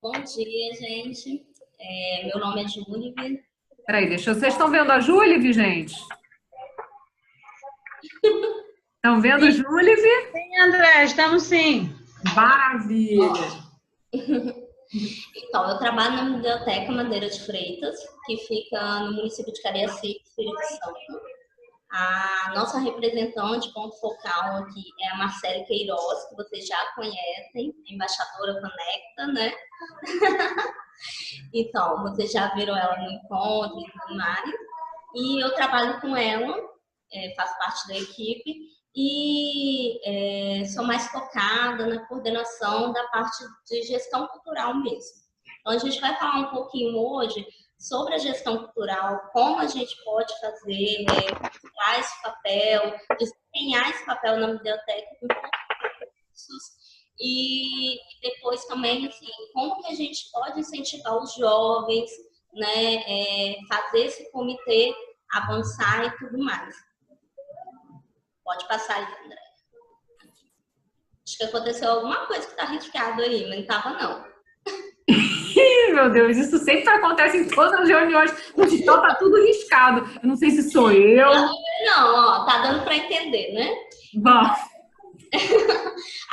Bom dia, gente. Meu nome é Júlia. Peraí, vocês estão vendo a Júlive, gente? Estão vendo a Júlive? Sim, André, estamos sim. Maravilha! Então, eu trabalho na Biblioteca Madeira de Freitas, que fica no município de Cariacica, Espírito Santo. A nossa representante, ponto focal aqui, é a Marcele Queiroz, que vocês já conhecem, embaixadora Conecta, né? Então, vocês já viram ela no encontro e tudo mais. E eu trabalho com ela, faço parte da equipe, e sou mais focada na coordenação da parte de gestão cultural mesmo. Então, a gente vai falar um pouquinho hoje sobre a gestão cultural, como a gente pode fazer, mostrar esse papel, desempenhar esse papel na biblioteca com recursos, e depois também, assim, como que a gente pode incentivar os jovens, né, fazer esse comitê avançar e tudo mais. Pode passar aí, André. Acho que aconteceu alguma coisa que está riscado aí, mas não estava, não. Meu Deus, isso sempre acontece em todas as reuniões. No digital tá tudo riscado. Eu não sei se sou eu. Não, ó, tá dando para entender, né? Bom.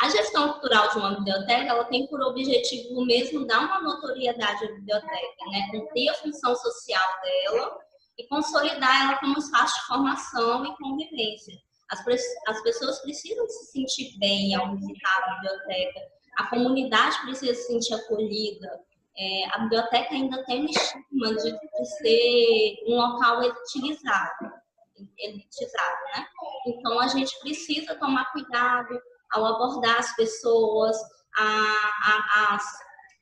A gestão cultural de uma biblioteca, ela tem por objetivo mesmo dar uma notoriedade à biblioteca, né? Cumprir a função social dela e consolidar ela como espaço de formação e convivência. As pessoas precisam se sentir bem ao visitar a biblioteca, a comunidade precisa se sentir acolhida. A biblioteca ainda tem o estigma de ser um local elitizado, né? Então, a gente precisa tomar cuidado ao abordar as pessoas,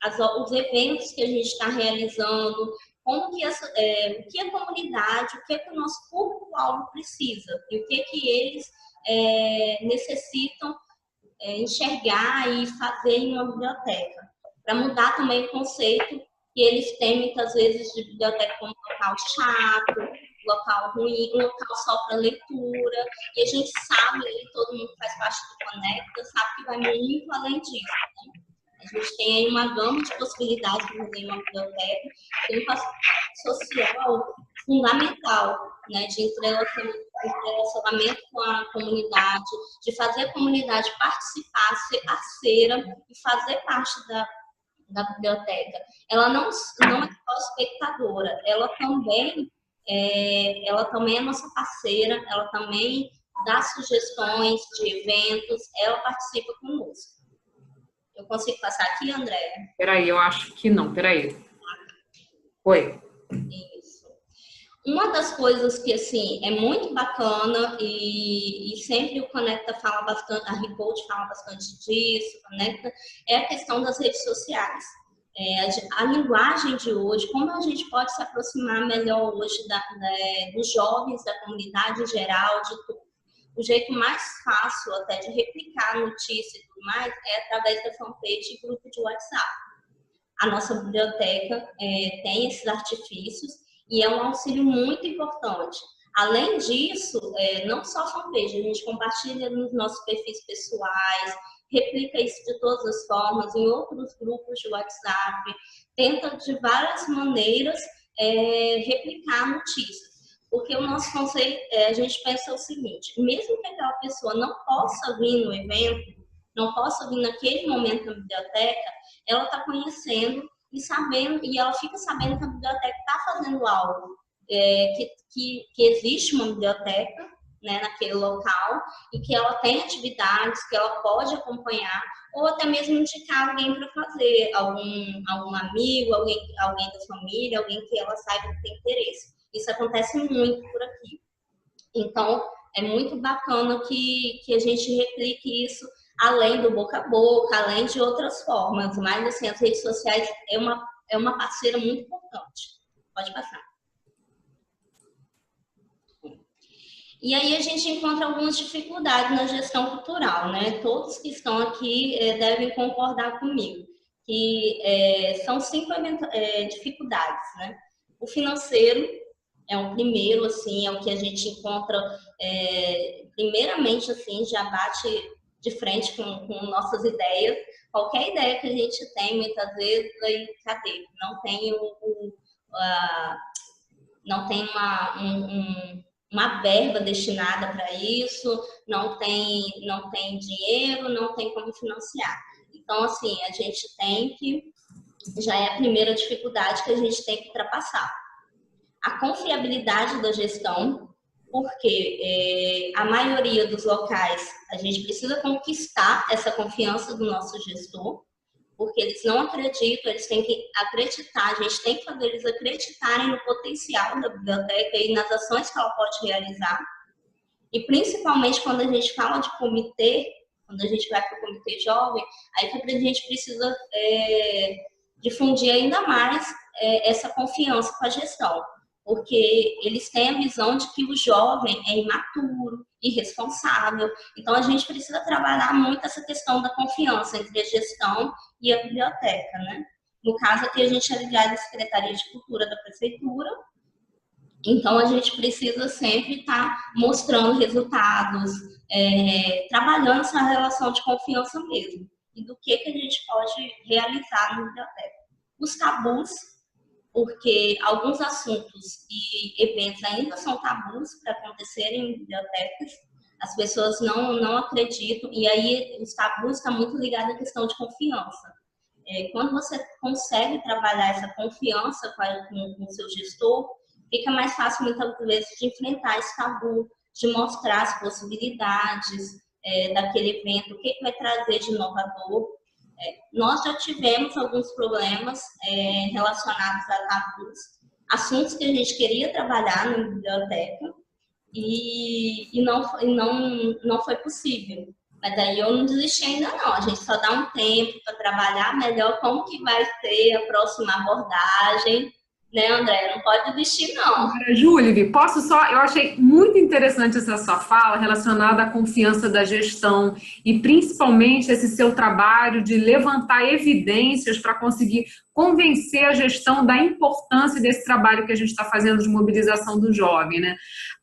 os eventos que a gente está realizando, como que o que a comunidade, o que o nosso público-alvo precisa e o que eles necessitam enxergar e fazer em uma biblioteca. Para mudar também o conceito que eles têm muitas vezes de biblioteca como local chato, local ruim, um local só para leitura. E a gente sabe, todo mundo que faz parte do Conecta, sabe que vai muito além disso. Né? A gente tem aí uma gama de possibilidades de fazer uma biblioteca, tem um papel social fundamental, né, de entrelaçamento com a comunidade, de fazer a comunidade participar, ser parceira e fazer parte da biblioteca. Ela não é só espectadora, ela também é nossa parceira, ela também dá sugestões de eventos, ela participa conosco. Eu consigo passar aqui, André? Peraí, eu acho que não, peraí. Oi. Isso. Uma das coisas que, assim, é muito bacana e sempre o Conecta fala bastante, a Report fala bastante disso, Conecta, é a questão das redes sociais. A linguagem de hoje, como a gente pode se aproximar melhor hoje dos jovens, da comunidade em geral, de tudo. O jeito mais fácil até de replicar notícia e tudo mais é através da fanpage e grupo de WhatsApp. A nossa biblioteca tem esses artifícios e é um auxílio muito importante. Além disso, não só a fanpage, a gente compartilha nos nossos perfis pessoais, replica isso de todas as formas em outros grupos de WhatsApp, tenta de várias maneiras replicar notícias. Porque o nosso conceito, a gente pensa o seguinte, mesmo que aquela pessoa não possa vir no evento, não possa vir naquele momento na biblioteca, ela está conhecendo e sabendo, e ela fica sabendo que a biblioteca está fazendo algo, que existe uma biblioteca, né, naquele local, e que ela tem atividades que ela pode acompanhar, ou até mesmo indicar alguém para fazer, algum amigo, alguém da família, alguém que ela saiba que tem interesse. Isso acontece muito por aqui. Então, é muito bacana que a gente replique isso além do boca a boca, além de outras formas. Mas, assim, as redes sociais é uma parceira muito importante. Pode passar. E aí a gente encontra algumas dificuldades na gestão cultural, né? Todos que estão aqui devem concordar comigo, que são 5 dificuldades, né? O financeiro é o primeiro, assim, é o que a gente encontra, primeiramente, assim, já bate de frente com nossas ideias. Qualquer ideia que a gente tem, muitas vezes, aí, cadê? Não tem não tem uma verba destinada para isso, não tem dinheiro, não tem como financiar. Então, assim, a gente tem que, já é a primeira dificuldade que a gente tem que ultrapassar. A confiabilidade da gestão, porque a maioria dos locais, a gente precisa conquistar essa confiança do nosso gestor, porque eles não acreditam, eles têm que acreditar, a gente tem que fazer eles acreditarem no potencial da biblioteca e nas ações que ela pode realizar. E principalmente quando a gente fala de comitê, quando a gente vai para o comitê jovem, aí que a gente precisa difundir ainda mais essa confiança com a gestão, porque eles têm a visão de que o jovem é imaturo, irresponsável. Então, a gente precisa trabalhar muito essa questão da confiança entre a gestão e a biblioteca, né? No caso aqui, a gente é ligado à Secretaria de Cultura da Prefeitura, então a gente precisa sempre estar mostrando resultados, trabalhando essa relação de confiança mesmo, e do que a gente pode realizar na biblioteca. Os tabus, porque alguns assuntos e eventos ainda são tabus para acontecerem em bibliotecas, as pessoas não acreditam, e aí os tabus estão muito ligados à questão de confiança. Quando você consegue trabalhar essa confiança com o seu gestor, fica mais fácil muitas vezes de enfrentar esse tabu, de mostrar as possibilidades daquele evento, o que vai trazer de inovador. Nós já tivemos alguns problemas relacionados a tabus, assuntos que a gente queria trabalhar na biblioteca e não foi possível. Mas aí eu não desisti ainda não, a gente só dá um tempo para trabalhar melhor como que vai ser a próxima abordagem, né, André? Não pode desistir, não. Júlia, posso só... Eu achei muito interessante essa sua fala relacionada à confiança da gestão e principalmente esse seu trabalho de levantar evidências para conseguir convencer a gestão da importância desse trabalho que a gente está fazendo de mobilização do jovem, né?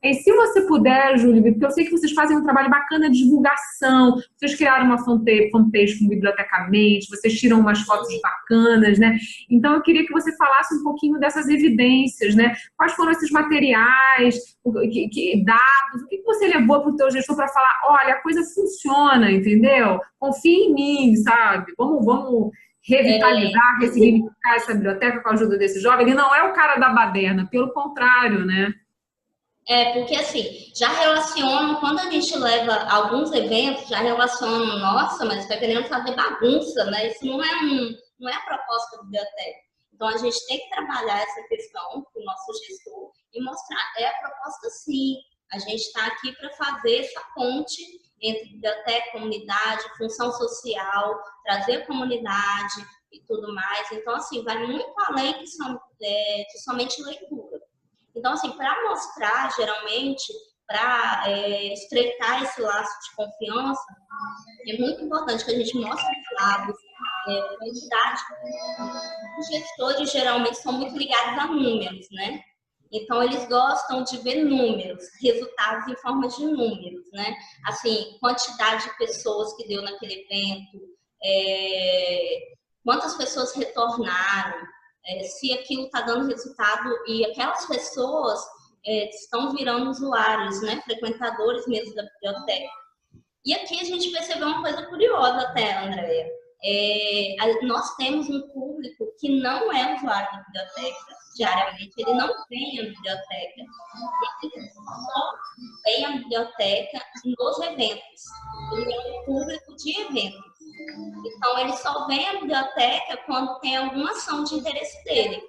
E se você puder, Júlia, porque eu sei que vocês fazem um trabalho bacana de divulgação, vocês criaram uma fanpage com Bibliotecamente, vocês tiram umas fotos bacanas, né? Então eu queria que você falasse um pouquinho dessas evidências, né? Quais foram esses materiais, dados, o que você levou para o teu gestor para falar, olha, a coisa funciona, entendeu? Confia em mim, sabe? Vamos revitalizar, ressignificar essa biblioteca com a ajuda desse jovem. Ele não é o cara da baderna, pelo contrário, né? Porque assim, já relacionam, quando a gente leva alguns eventos, já relacionam, nossa, mas está querendo fazer bagunça, né? Isso não é a proposta da biblioteca. Então, a gente tem que trabalhar essa questão com o nosso gestor e mostrar, a proposta sim. A gente está aqui para fazer essa ponte entre biblioteca, comunidade, função social, trazer a comunidade e tudo mais. Então, assim, vai muito além de somente leitura. Então, assim, para mostrar, geralmente, para estreitar esse laço de confiança, é muito importante que a gente mostre os dados, quantidade. Os gestores, geralmente, são muito ligados a números, né? Então, eles gostam de ver números, resultados em forma de números, né? Assim, quantidade de pessoas que deu naquele evento, quantas pessoas retornaram, se aquilo está dando resultado e aquelas pessoas estão virando usuários, né? Frequentadores mesmo da biblioteca. E aqui a gente percebeu uma coisa curiosa até, Andréia. Nós temos um público que não é usuário da biblioteca diariamente, ele não vem à biblioteca, ele só vem à biblioteca nos eventos, ele é um público de eventos. Então, ele só vem à biblioteca quando tem alguma ação de interesse dele,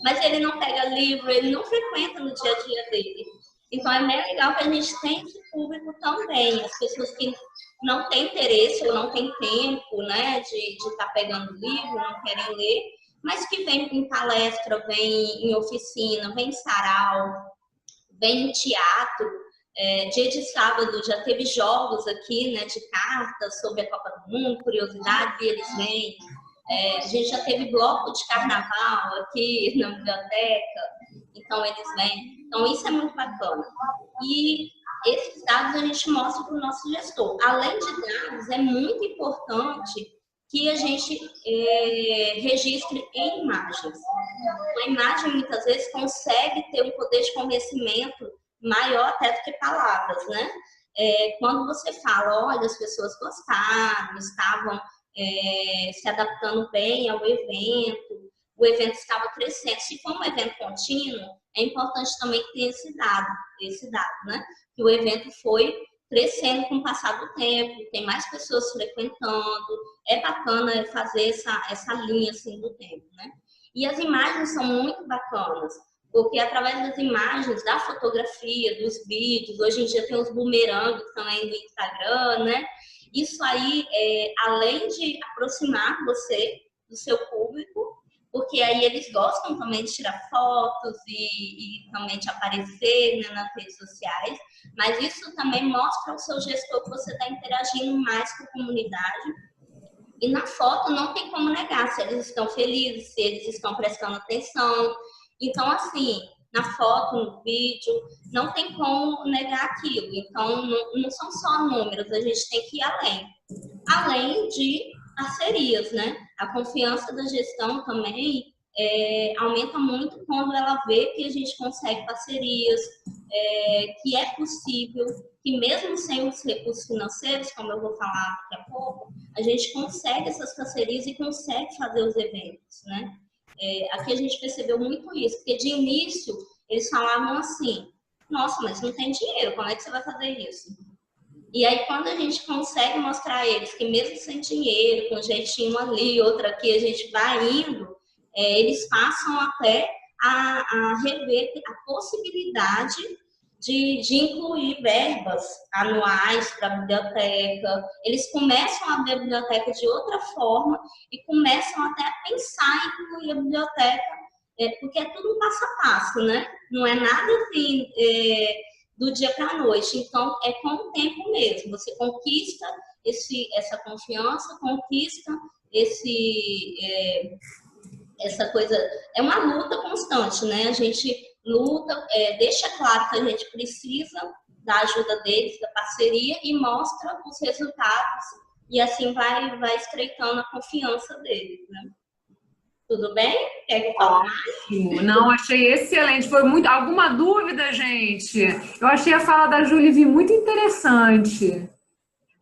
mas ele não pega livro, ele não frequenta no dia a dia dele. Então, é bem legal que a gente tenha esse público também, as pessoas que não têm interesse ou não têm tempo, né, de estar pegando livro, não querem ler, mas que vem em palestra, vem em oficina, vem em sarau, vem em teatro. Dia de sábado já teve jogos aqui, né, de cartas sobre a Copa do Mundo, curiosidades, e eles vêm. A gente já teve bloco de carnaval aqui na biblioteca, então eles vêm. Então isso é muito bacana. E esses dados a gente mostra para o nosso gestor. Além de dados, é muito importante que a gente registre em imagens. A imagem, muitas vezes, consegue ter um poder de convencimento maior até do que palavras, né? Quando você fala, olha, as pessoas gostaram, estavam se adaptando bem ao evento, o evento estava crescendo. Se for um evento contínuo, é importante também ter esse dado, né? Que o evento foi crescendo com o passar do tempo, tem mais pessoas frequentando, é bacana fazer essa linha assim do tempo, né? E as imagens são muito bacanas, porque através das imagens, da fotografia, dos vídeos, hoje em dia tem os bumerangues também do Instagram, né? Isso aí, além de aproximar você do seu público, porque aí eles gostam também de tirar fotos e também de aparecer, né, nas redes sociais, mas isso também mostra ao seu gestor que você está interagindo mais com a comunidade. E na foto não tem como negar se eles estão felizes, se eles estão prestando atenção. Então, assim, na foto, no vídeo, não tem como negar aquilo. Então, não são só números, a gente tem que ir além. Além de parcerias, né? A confiança da gestão também aumenta muito quando ela vê que a gente consegue parcerias, que é possível, que mesmo sem os recursos financeiros, como eu vou falar daqui a pouco, a gente consegue essas parcerias e consegue fazer os eventos, né? Aqui a gente percebeu muito isso, porque de início eles falavam assim, nossa, mas não tem dinheiro, como é que você vai fazer isso? E aí, quando a gente consegue mostrar a eles que mesmo sem dinheiro, com um jeitinho ali, outro aqui, a gente vai indo, eles passam até a rever a possibilidade de incluir verbas anuais para a biblioteca. Eles começam a ver a biblioteca de outra forma e começam até a pensar em incluir a biblioteca, porque é tudo um passo a passo, né? Não é nada assim do dia para a noite. Então, é com o tempo mesmo. Você conquista essa confiança, conquista essa coisa. É uma luta constante, né? A gente luta, deixa claro que a gente precisa da ajuda deles, da parceria, e mostra os resultados, e assim vai estreitando a confiança deles, né? Tudo bem? Quer que eu fale mais? Não, achei excelente. Foi muito. Alguma dúvida, gente? Eu achei a fala da Júlia muito interessante.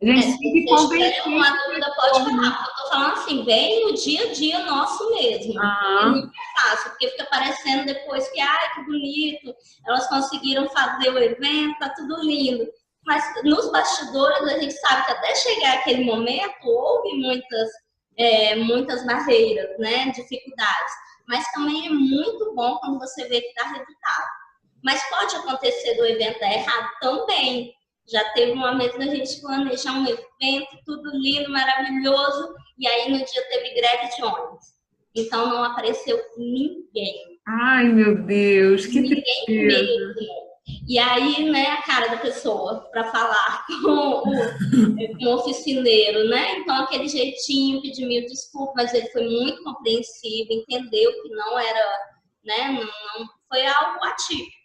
A gente tem que convencer. Uma dúvida, pode falar, porque eu tô falando assim, bem no dia a dia nosso mesmo. É muito fácil, porque fica parecendo depois que, ai, que bonito, elas conseguiram fazer o evento, tá tudo lindo. Mas nos bastidores a gente sabe que até chegar aquele momento houve muitas barreiras, né, dificuldades. Mas também é muito bom quando você vê que dá resultado. Mas pode acontecer do evento dar errado também. Já teve uma vez da gente planejar um evento, tudo lindo, maravilhoso, e aí no dia teve greve de ônibus. Então não apareceu ninguém. Ai, meu Deus, que ninguém tristeza. Mesmo. E aí, né, a cara da pessoa para falar com o oficineiro, né? Então aquele jeitinho, pediu mil desculpas, mas ele foi muito compreensivo, entendeu que não era, né, não foi algo atípico.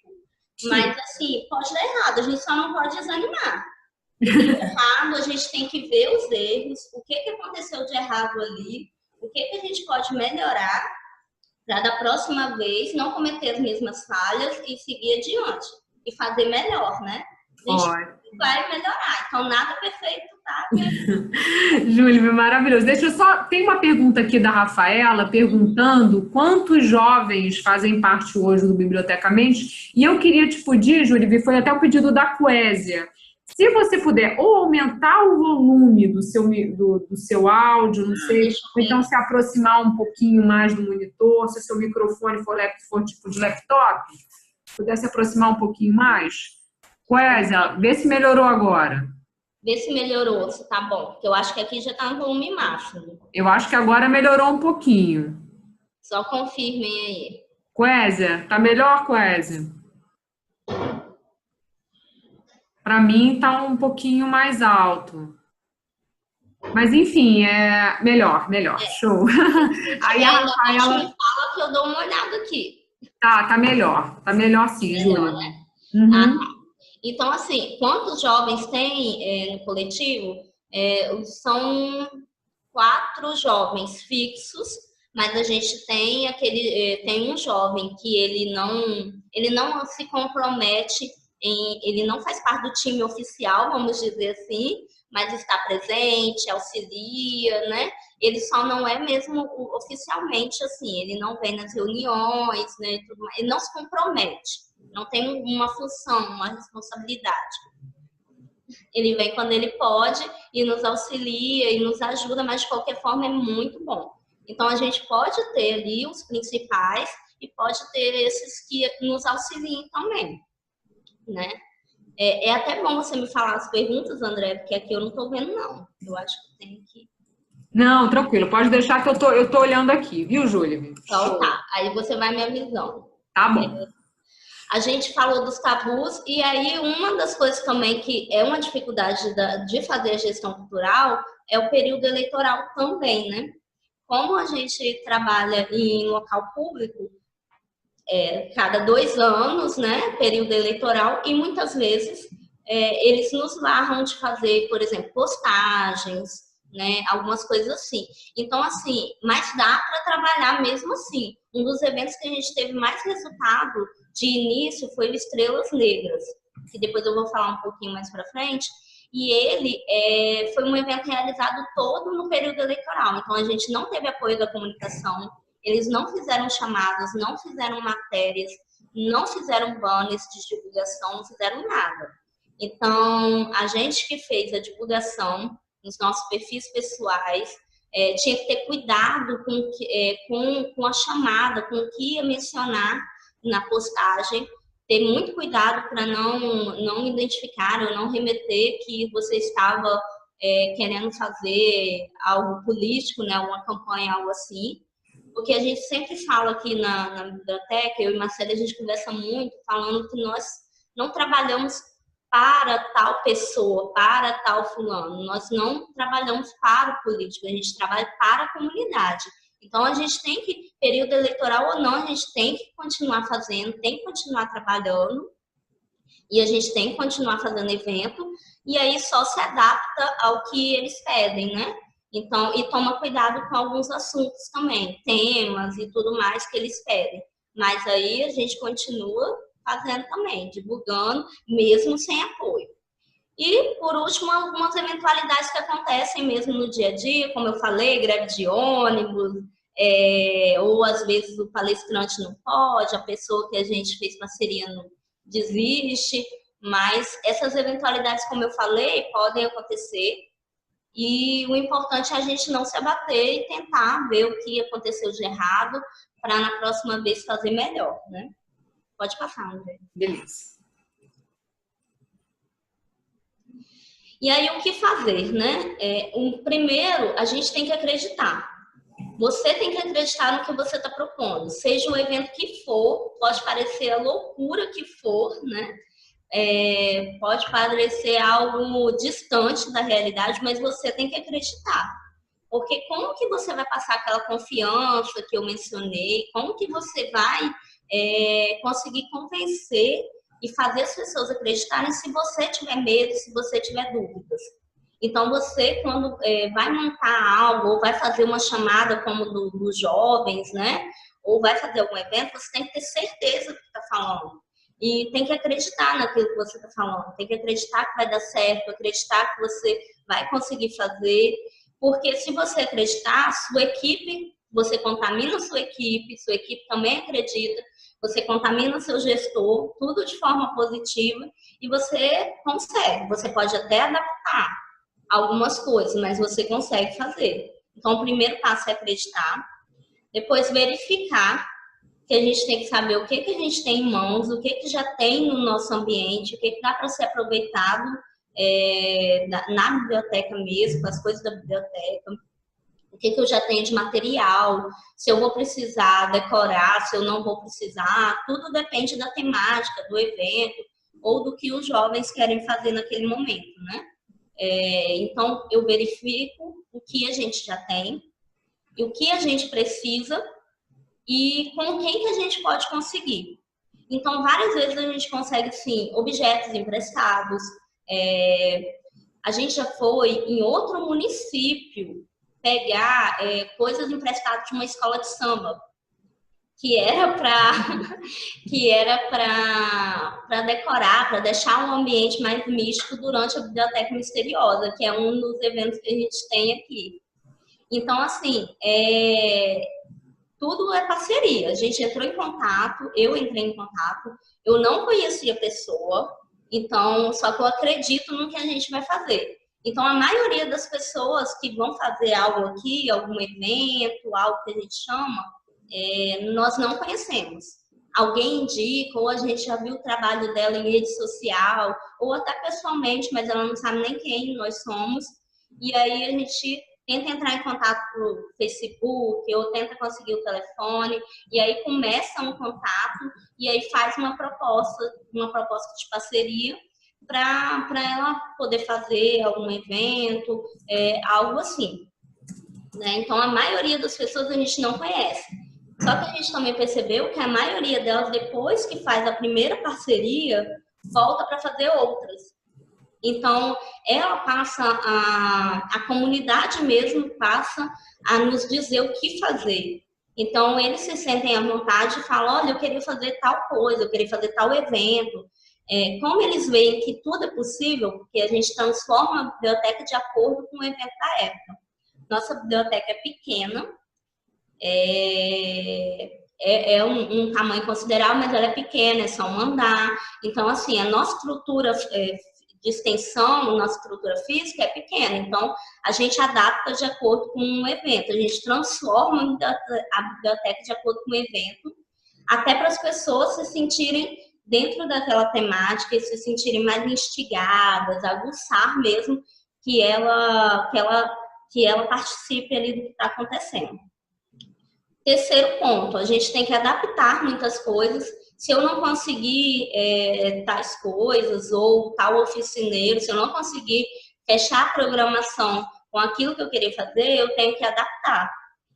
Mas, assim, pode dar errado, a gente só não pode desanimar. Deu errado, a gente tem que ver os erros, o que aconteceu de errado ali, o que a gente pode melhorar para da próxima vez não cometer as mesmas falhas e seguir adiante. E fazer melhor, né? A gente vai melhorar, então nada perfeito, tá? Júlia, maravilhoso. Deixa eu só... Tem uma pergunta aqui da Rafaela perguntando quantos jovens fazem parte hoje do Bibliotecamente. E eu queria te pedir, Júlia, foi até o pedido da Coésia, se você puder ou aumentar o volume do seu áudio, não sei, ou então se aproximar um pouquinho mais do monitor, se o seu microfone for tipo de laptop, puder se aproximar um pouquinho mais. Coésia, vê se melhorou agora. Vê se melhorou, se tá bom. Porque eu acho que aqui já tá no volume máximo. Eu acho que agora melhorou um pouquinho. Só confirmem aí. Coésia, tá melhor, Coésia? Para mim tá um pouquinho mais alto. Mas enfim, é melhor. Show. Aí a Rafaela fala que eu dou uma olhada aqui. Tá melhor. Tá melhor sim, Júlia. Né? Uhum. Tá. Então, assim, quantos jovens tem no coletivo? São 4 jovens fixos, mas a gente tem tem um jovem que ele não se compromete ele não faz parte do time oficial, vamos dizer assim, mas está presente, auxilia, né? Ele só não é mesmo oficialmente assim, ele não vem nas reuniões, né? Ele não se compromete, não tem uma função, uma responsabilidade. Ele vem quando ele pode e nos auxilia e nos ajuda, mas de qualquer forma é muito bom. Então a gente pode ter ali os principais e pode ter esses que nos auxiliem também, né? É até bom você me falar as perguntas, André, porque aqui eu não estou vendo, não. Eu acho que tem que... Não, tranquilo, pode deixar que eu tô olhando aqui, viu, Júlia? Então tá, aí você vai me avisando. Tá bom. A gente falou dos tabus, e aí uma das coisas também que é uma dificuldade de fazer a gestão cultural é o período eleitoral também, né? Como a gente trabalha em local público, cada 2 anos, né, período eleitoral, e muitas vezes eles nos barram de fazer, por exemplo, postagens, né, algumas coisas assim. Então, assim, mas dá para trabalhar mesmo assim. Um dos eventos que a gente teve mais resultado de início foi o Estrelas Negras, que depois eu vou falar um pouquinho mais para frente, e ele foi um evento realizado todo no período eleitoral. Então, a gente não teve apoio da comunicação, eles não fizeram chamadas, não fizeram matérias, não fizeram banners de divulgação, não fizeram nada. Então, a gente que fez a divulgação nos nossos perfis pessoais, tinha que ter cuidado com a chamada, com o que ia mencionar na postagem, ter muito cuidado para não identificar ou não remeter que você estava querendo fazer algo político, né, uma campanha, algo assim. Porque a gente sempre fala aqui na biblioteca, eu e Marcela, a gente conversa muito, falando que nós não trabalhamos para tal pessoa, para tal fulano. Nós não trabalhamos para o político, a gente trabalha para a comunidade. Então, a gente tem que, período eleitoral ou não, a gente tem que continuar fazendo, tem que continuar trabalhando, e a gente tem que continuar fazendo evento, e aí só se adapta ao que eles pedem, né? Então, e toma cuidado com alguns assuntos também, temas e tudo mais que eles pedem. Mas aí a gente continua fazendo também, divulgando, mesmo sem apoio. E, por último, algumas eventualidades que acontecem mesmo no dia a dia, como eu falei, greve de ônibus, ou às vezes o palestrante não pode, a pessoa que a gente fez parceria não desiste, mas essas eventualidades, como eu falei, podem acontecer. E o importante é a gente não se abater e tentar ver o que aconteceu de errado para na próxima vez fazer melhor, né? Pode passar, André. Beleza. E aí, o que fazer, né? Primeiro, a gente tem que acreditar. Você tem que acreditar no que você está propondo. Seja um evento que for, pode parecer a loucura que for, né? Pode parecer algo distante da realidade, mas você tem que acreditar. Porque como que você vai passar aquela confiança que eu mencionei? Como que você vai conseguir convencer e fazer as pessoas acreditarem se você tiver medo, se você tiver dúvidas? Então, você, quando vai montar algo, ou vai fazer uma chamada como dos jovens, né? Ou vai fazer algum evento, você tem que ter certeza do que está falando. E tem que acreditar naquilo que você está falando, tem que acreditar que vai dar certo, acreditar que você vai conseguir fazer, porque se você acreditar, sua equipe, você contamina sua equipe também acredita, você contamina seu gestor, tudo de forma positiva, e você consegue, você pode até adaptar algumas coisas, mas você consegue fazer. Então, o primeiro passo é acreditar, depois verificar, que a gente tem que saber o que a gente tem em mãos, o que já tem no nosso ambiente, o que dá para ser aproveitado na biblioteca mesmo, com as coisas da biblioteca, o que eu já tenho de material, se eu vou precisar decorar, se eu não vou precisar, tudo depende da temática, do evento, ou do que os jovens querem fazer naquele momento, né? Então, eu verifico o que a gente já tem, e o que a gente precisa, e com quem que a gente pode conseguir. Então, várias vezes a gente consegue, sim, objetos emprestados. A gente já foi em outro município pegar coisas emprestadas de uma escola de samba, que era para decorar, para deixar um ambiente mais místico durante a Biblioteca Misteriosa, que é um dos eventos que a gente tem aqui. Então, assim, tudo é parceria. A gente entrou em contato, eu entrei em contato, eu não conhecia a pessoa, então, só que eu acredito no que a gente vai fazer. Então, a maioria das pessoas que vão fazer algo aqui, algum evento, algo que a gente chama, nós não conhecemos. Alguém indica, ou a gente já viu o trabalho dela em rede social, ou até pessoalmente, mas ela não sabe nem quem nós somos. E aí a gente tenta entrar em contato pelo Facebook, ou tenta conseguir o telefone, e aí começa um contato, e aí faz uma proposta de parceria, para ela poder fazer algum evento, algo assim. Né? Então, a maioria das pessoas a gente não conhece. Só que a gente também percebeu que a maioria delas, depois que faz a primeira parceria, volta para fazer outras. Então, ela passa, a comunidade mesmo passa a nos dizer o que fazer. Então, eles se sentem à vontade e falam, olha, eu queria fazer tal coisa, eu queria fazer tal evento. Como eles veem que tudo é possível, porque a gente transforma a biblioteca de acordo com o evento da época. Nossa biblioteca é pequena, um tamanho considerável, mas ela é pequena, é só um andar. Então, assim, a nossa estrutura de extensão, nossa estrutura física é pequena. Então, a gente adapta de acordo com um evento. A gente transforma a biblioteca de acordo com o evento, até para as pessoas se sentirem dentro daquela temática e se sentirem mais instigadas, aguçar mesmo que ela participe ali do que está acontecendo. Terceiro ponto, a gente tem que adaptar muitas coisas. Se eu não conseguir tais coisas, ou tal oficineiro, se eu não conseguir fechar a programação com aquilo que eu queria fazer, eu tenho que adaptar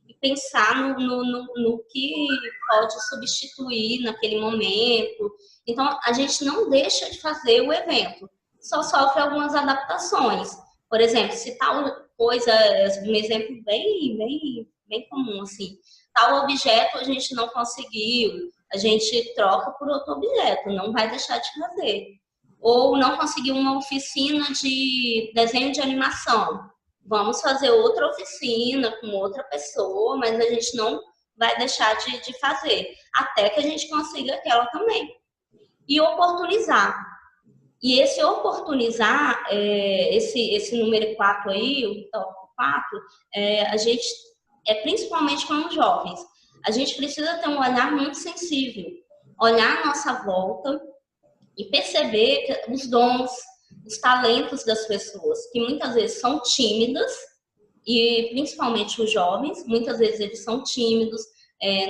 e pensar no que pode substituir naquele momento. Então, a gente não deixa de fazer o evento, só sofre algumas adaptações. Por exemplo, se tal coisa, um exemplo bem comum, assim, tal objeto a gente não conseguiu, a gente troca por outro objeto, não vai deixar de fazer. Ou não conseguiu uma oficina de desenho de animação, vamos fazer outra oficina com outra pessoa, mas a gente não vai deixar de fazer, até que a gente consiga aquela também. E oportunizar. E esse oportunizar, esse número 4 aí, o top 4, a gente, principalmente com os jovens, a gente precisa ter um olhar muito sensível, olhar à nossa volta e perceber os dons, os talentos das pessoas, que muitas vezes são tímidas, e principalmente os jovens, muitas vezes eles são tímidos,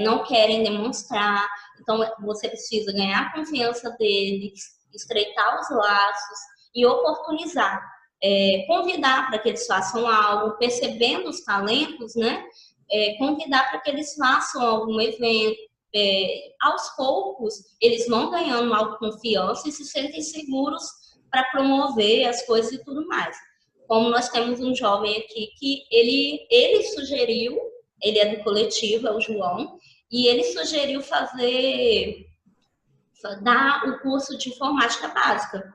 não querem demonstrar. Então, você precisa ganhar a confiança deles, estreitar os laços e oportunizar, convidar para que eles façam algo, percebendo os talentos, né? Convidar para que eles façam algum evento. Aos poucos, eles vão ganhando autoconfiança e se sentem seguros para promover as coisas e tudo mais. Como nós temos um jovem aqui que ele sugeriu, ele é do coletivo, é o João, e ele sugeriu dar o curso de informática básica.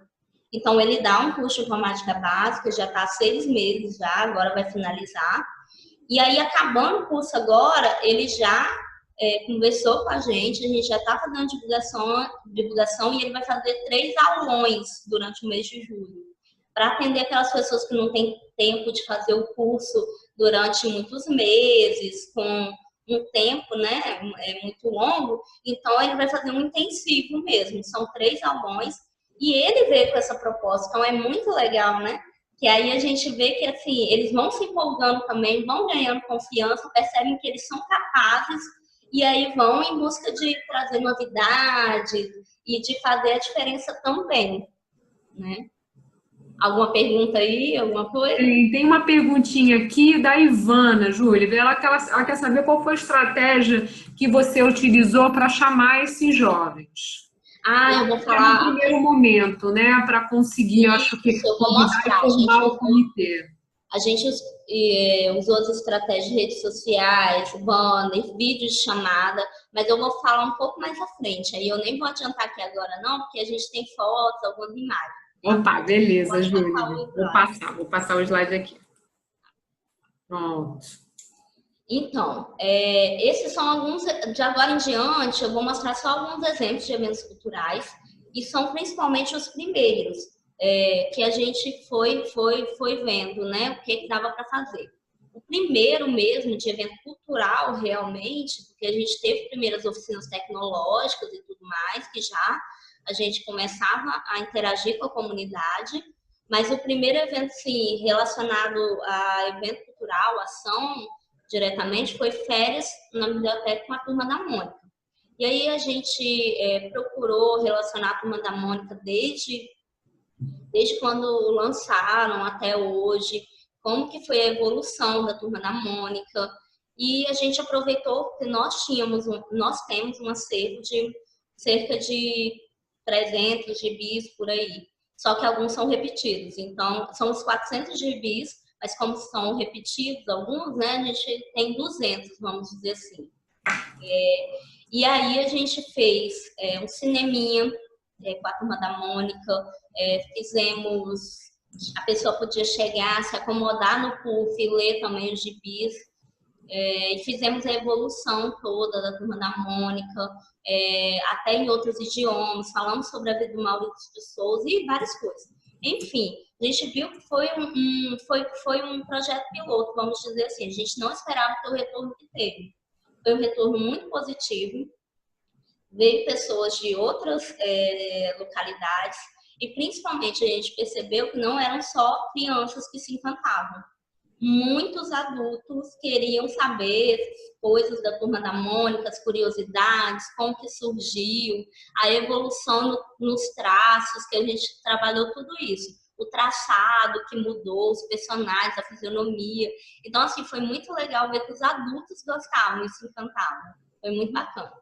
Então, ele dá um curso de informática básica, já está há 6 meses já, agora vai finalizar. E aí, acabando o curso agora, ele já conversou com a gente já está fazendo divulgação e ele vai fazer 3 aulões durante o mês de julho, para atender aquelas pessoas que não têm tempo de fazer o curso durante muitos meses, com um tempo, né, muito longo. Então, ele vai fazer um intensivo mesmo, são 3 aulões, e ele veio com essa proposta, então é muito legal, né? Que aí a gente vê que, assim, eles vão se empolgando também, vão ganhando confiança, percebem que eles são capazes, e aí vão em busca de trazer novidade e de fazer a diferença também, né? Alguma pergunta aí? Alguma coisa? Tem uma perguntinha aqui da Ivana, Júlia. Ela quer saber qual foi a estratégia que você utilizou para chamar esses jovens. Eu vou No falar. primeiro momento, né? Para conseguir, eu acho que Eu vou convidar e mostrar. formar o comitê. A gente usou as estratégias de redes sociais, banner, vídeos de chamada, mas eu vou falar um pouco mais à frente. Aí eu nem vou adiantar aqui agora, não, porque a gente tem fotos, algumas imagens. Opa, beleza, Pode Júlia. passar o Vou passar o slide aqui. Pronto. Então, esses são alguns, de agora em diante, eu vou mostrar só alguns exemplos de eventos culturais, e são principalmente os primeiros, que a gente foi vendo, né, o que dava para fazer. O primeiro mesmo de evento cultural, realmente, porque a gente teve primeiras oficinas tecnológicas e tudo mais, que já a gente começava a interagir com a comunidade, mas o primeiro evento, sim, relacionado a evento cultural, ação, diretamente, foi férias na biblioteca com a Turma da Mônica. E aí a gente procurou relacionar a Turma da Mônica desde quando lançaram até hoje, como que foi a evolução da Turma da Mônica. E a gente aproveitou que nós temos um acervo de cerca de 300 gibis por aí. Só que alguns são repetidos. Então, são os 400 gibis, mas como são repetidos alguns, né, a gente tem 200, vamos dizer assim. E aí a gente fez um cineminha com a Turma da Mônica, a pessoa podia chegar, se acomodar no puff e ler também os gibis, e fizemos a evolução toda da Turma da Mônica, até em outros idiomas, falamos sobre a vida do Maurício de Souza e várias coisas. Enfim, a gente viu que foi um projeto piloto, vamos dizer assim. A gente não esperava ter o retorno que teve. Foi um retorno muito positivo. Veio pessoas de outras localidades e, principalmente, a gente percebeu que não eram só crianças que se encantavam. Muitos adultos queriam saber coisas da Turma da Mônica, as curiosidades, como que surgiu, a evolução nos traços, que a gente trabalhou tudo isso. O traçado que mudou, os personagens, a fisionomia. Então, assim, foi muito legal ver que os adultos gostavam e se encantavam. Foi muito bacana.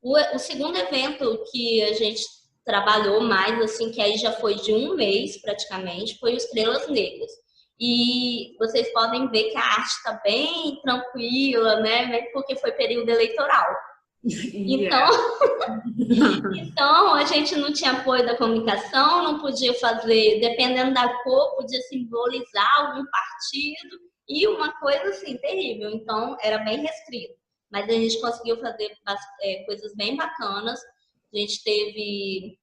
O segundo evento que a gente trabalhou mais, assim, que aí já foi de um mês praticamente, foi o Estrelas Negras. E vocês podem ver que a arte está bem tranquila, né? Porque foi período eleitoral. Então, então, a gente não tinha apoio da comunicação, não podia fazer, dependendo da cor, podia simbolizar algum partido, e uma coisa assim, terrível. Então, era bem restrito. Mas a gente conseguiu fazer coisas bem bacanas. A gente teve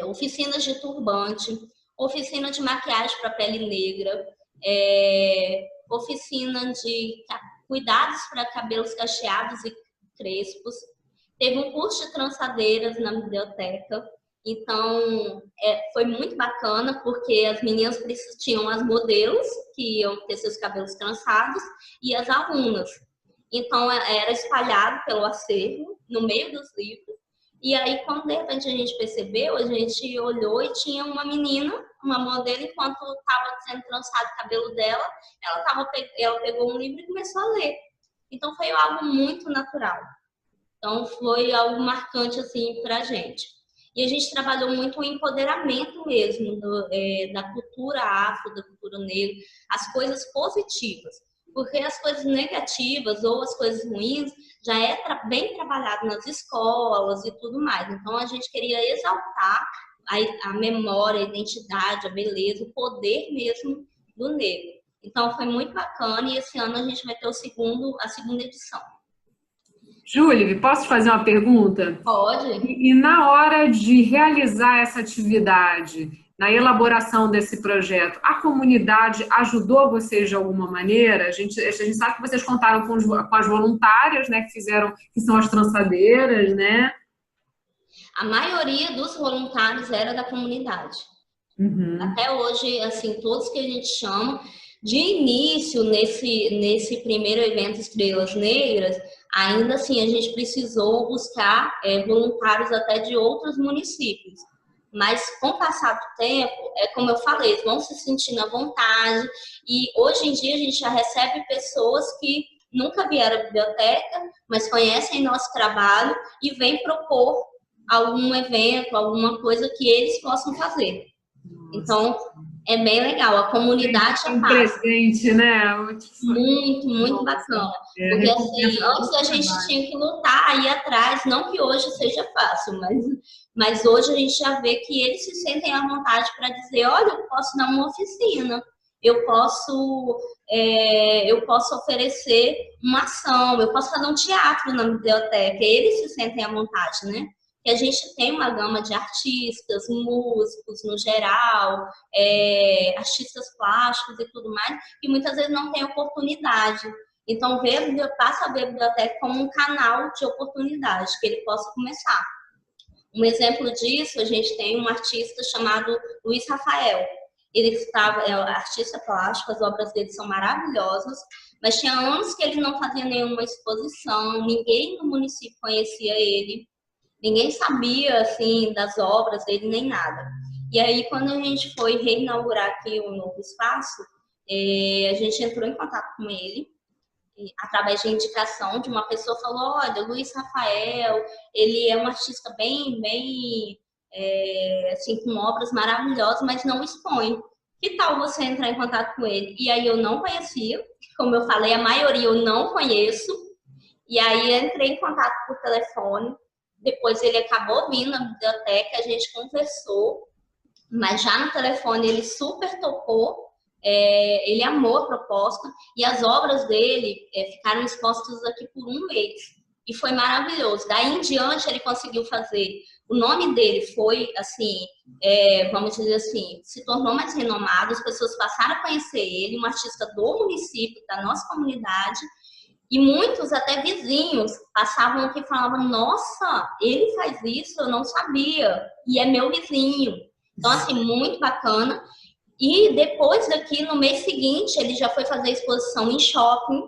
oficinas de turbante, oficina de maquiagem para pele negra, oficina de cuidados para cabelos cacheados e crespos. Teve um curso de trançadeiras na biblioteca. Então, foi muito bacana, porque as meninas tinham as modelos, que iam ter seus cabelos trançados, e as alunas. Então, era espalhado pelo acervo, no meio dos livros. E aí, quando de repente a gente percebeu, a gente olhou e tinha uma menina, uma modelo, enquanto estava sendo trançado o cabelo dela, ela pegou um livro e começou a ler. Então, foi algo muito natural. Então, foi algo marcante, assim, para a gente. E a gente trabalhou muito o empoderamento mesmo da cultura afro, da cultura negra, as coisas positivas. Porque as coisas negativas ou as coisas ruins já é bem trabalhado nas escolas e tudo mais. Então, a gente queria exaltar a memória, a identidade, a beleza, o poder mesmo do negro. Então, foi muito bacana e esse ano a gente vai ter a segunda edição. Júlia, posso te fazer uma pergunta? Pode. E na hora de realizar essa atividade, na elaboração desse projeto, a comunidade ajudou vocês de alguma maneira? A gente sabe que vocês contaram com as voluntárias, né, que são as trançadeiras, né? A maioria dos voluntários era da comunidade. Uhum. Até hoje, assim, todos que a gente chama, de início, nesse primeiro evento Estrelas Negras, ainda assim, a gente precisou buscar voluntários até de outros municípios. Mas, com o passar do tempo, como eu falei, eles vão se sentindo à vontade. E, hoje em dia, a gente já recebe pessoas que nunca vieram à biblioteca, mas conhecem nosso trabalho e vêm propor algum evento, alguma coisa que eles possam fazer. Então, é bem legal. A comunidade é um presente, né? Muito bacana. Porque assim, antes a gente tinha que lutar, ir atrás, não que hoje seja fácil, mas hoje a gente já vê que eles se sentem à vontade para dizer, olha, eu posso dar uma oficina, eu posso oferecer uma ação, eu posso fazer um teatro na biblioteca, eles se sentem à vontade, né? Que a gente tem uma gama de artistas, músicos no geral, artistas plásticos e tudo mais, que muitas vezes não tem oportunidade. Então, passa a ver a biblioteca como um canal de oportunidade, que ele possa começar. Um exemplo disso, a gente tem um artista chamado Luiz Rafael. Ele é artista plástico, as obras dele são maravilhosas, mas tinha anos que ele não fazia nenhuma exposição, ninguém no município conhecia ele. Ninguém sabia, assim, das obras dele, nem nada. E aí, quando a gente foi reinaugurar aqui um novo espaço, a gente entrou em contato com ele, através de indicação de uma pessoa, falou, olha, Luiz Rafael, ele é um artista bem, assim, com obras maravilhosas, mas não expõe. Que tal você entrar em contato com ele? E aí eu não conhecia, como eu falei, a maioria eu não conheço, e aí entrei em contato por telefone. Depois ele acabou vindo na biblioteca, a gente conversou, mas já no telefone ele super topou, ele amou a proposta e as obras dele ficaram expostas aqui por um mês. E foi maravilhoso. Daí em diante ele conseguiu fazer. O nome dele foi, assim, vamos dizer assim, se tornou mais renomado, as pessoas passaram a conhecer ele, um artista do município, da nossa comunidade. E muitos, até vizinhos, passavam aqui e falavam, nossa, ele faz isso, eu não sabia, e é meu vizinho. Então, assim, muito bacana. E depois daqui, no mês seguinte, ele já foi fazer exposição em shopping,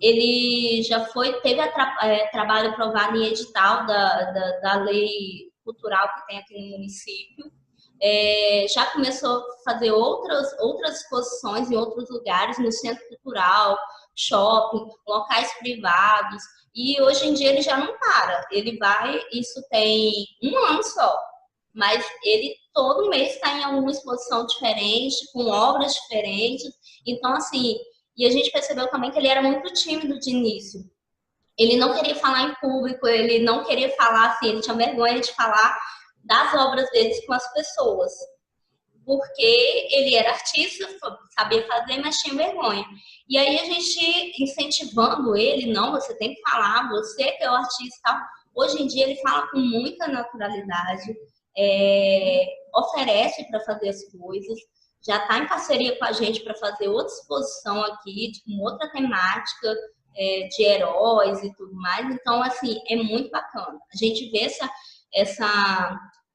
ele já teve trabalho aprovado em edital da lei cultural que tem aqui no município. Já começou a fazer outras exposições em outros lugares, no centro cultural, shopping, locais privados, e hoje em dia ele já não para, ele vai, isso tem um ano só, mas ele todo mês está em alguma exposição diferente, com obras diferentes, então assim, e a gente percebeu também que ele era muito tímido de início, ele não queria falar em público, ele não queria falar assim, ele tinha vergonha de falar das obras deles com as pessoas, porque ele era artista, sabia fazer, mas tinha vergonha. E aí a gente incentivando ele, não, você tem que falar, você que é o artista. Hoje em dia ele fala com muita naturalidade, oferece para fazer as coisas, já está em parceria com a gente para fazer outra exposição aqui, com outra temática, de heróis e tudo mais. Então, assim, é muito bacana. A gente vê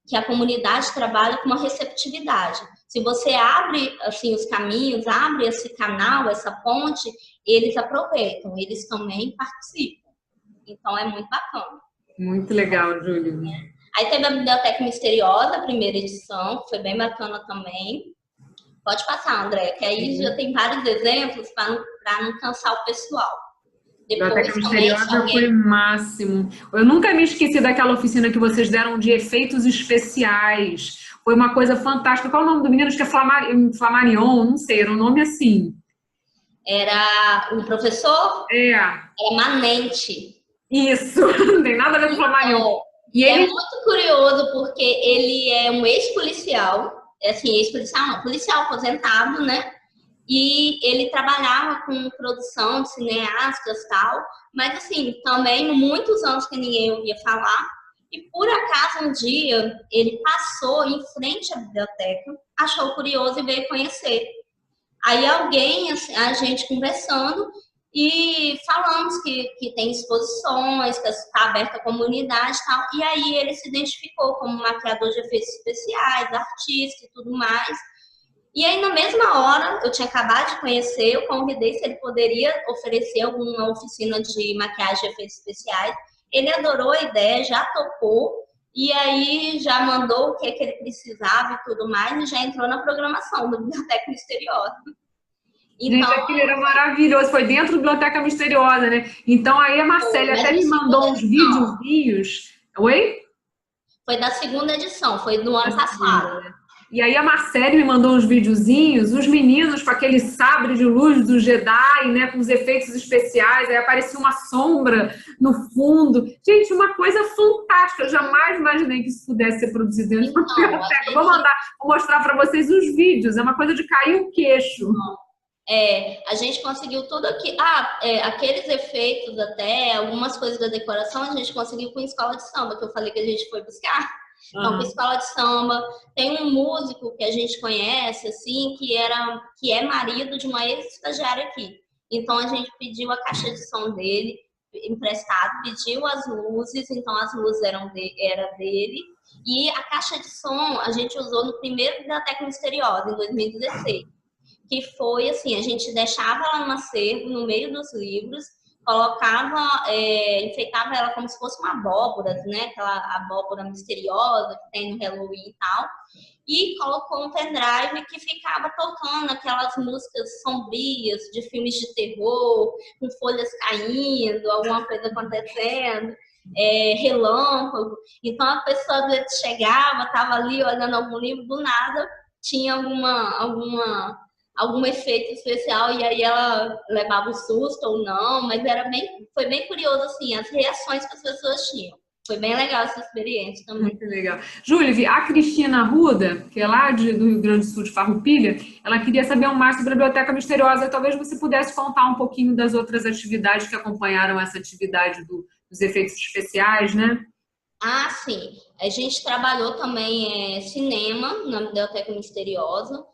que a comunidade trabalha com uma receptividade. Se você abre assim, os caminhos, abre esse canal, essa ponte, eles aproveitam, eles também participam. Então, é muito bacana. Muito legal, Júlia. Aí teve a Biblioteca Misteriosa, a primeira edição, que foi bem bacana também. Pode passar, André, que aí já tem vários exemplos para não cansar o pessoal. Biblioteca Misteriosa foi o máximo. Eu nunca me esqueci daquela oficina que vocês deram de efeitos especiais. Foi uma coisa fantástica. Qual é o nome do menino? Acho que é Flamarion, não sei, era um nome assim. Era o professor? Era Manente. Isso, não tem nada a ver com Flamarion. E ele é muito curioso porque ele é um ex-policial, assim, ex-policial não, policial aposentado, né? E ele trabalhava com produção de cineastas e tal, mas assim, também muitos anos que ninguém ouvia falar. E por acaso um dia ele passou em frente à biblioteca, achou curioso e veio conhecer. Aí alguém, assim, a gente conversando e falamos que tem exposições, que está aberta à comunidade e tal. E aí ele se identificou como maquiador de efeitos especiais, artista e tudo mais. E aí, na mesma hora, eu tinha acabado de conhecer, eu convidei se ele poderia oferecer alguma oficina de maquiagem de efeitos especiais. Ele adorou a ideia, já topou, e aí já mandou o que ele precisava e tudo mais, e já entrou na programação da Biblioteca Misteriosa. Então, gente, aquilo era maravilhoso, foi dentro da Biblioteca Misteriosa, né? Então, aí a Marcélia até me mandou uns videozinhos. Oi? Foi da segunda edição, foi do ano passado. E aí a Marcele me mandou uns videozinhos, os meninos com aquele sabre de luz do Jedi, né, com os efeitos especiais, aí aparecia uma sombra no fundo. Gente, uma coisa fantástica. Eu jamais imaginei que isso pudesse ser produzido dentro de uma biblioteca. Vou mostrar para vocês os vídeos. É uma coisa de cair o queixo. A gente conseguiu tudo aqui. Aqueles efeitos até, algumas coisas da decoração, a gente conseguiu com escola de samba, que eu falei que a gente foi buscar. Então, com escola de samba, tem um músico que a gente conhece, assim, que é marido de uma ex-estagiária aqui. Então, a gente pediu a caixa de som dele, emprestado, pediu as luzes, então as luzes era dele. E a caixa de som a gente usou no primeiro Biblioteca Misteriosa, em 2016. Que foi assim, a gente deixava ela no acervo, no meio dos livros, colocava, enfeitava ela como se fosse uma abóbora, né? Aquela abóbora misteriosa que tem no Halloween e tal. E colocou um pendrive que ficava tocando aquelas músicas sombrias de filmes de terror, com folhas caindo, alguma coisa acontecendo, relâmpago. Então a pessoa às vezes chegava, estava ali olhando algum livro, do nada tinha algum efeito especial e aí ela levava um susto ou não, mas foi bem curioso assim, as reações que as pessoas tinham. Foi bem legal essa experiência também. Muito legal. Júlia, a Cristina Arruda, que é lá do Rio Grande do Sul, de Farroupilha, ela queria saber mais sobre a Biblioteca Misteriosa. Talvez você pudesse contar um pouquinho das outras atividades que acompanharam essa atividade dos efeitos especiais, né? Sim. A gente trabalhou também cinema na Biblioteca Misteriosa.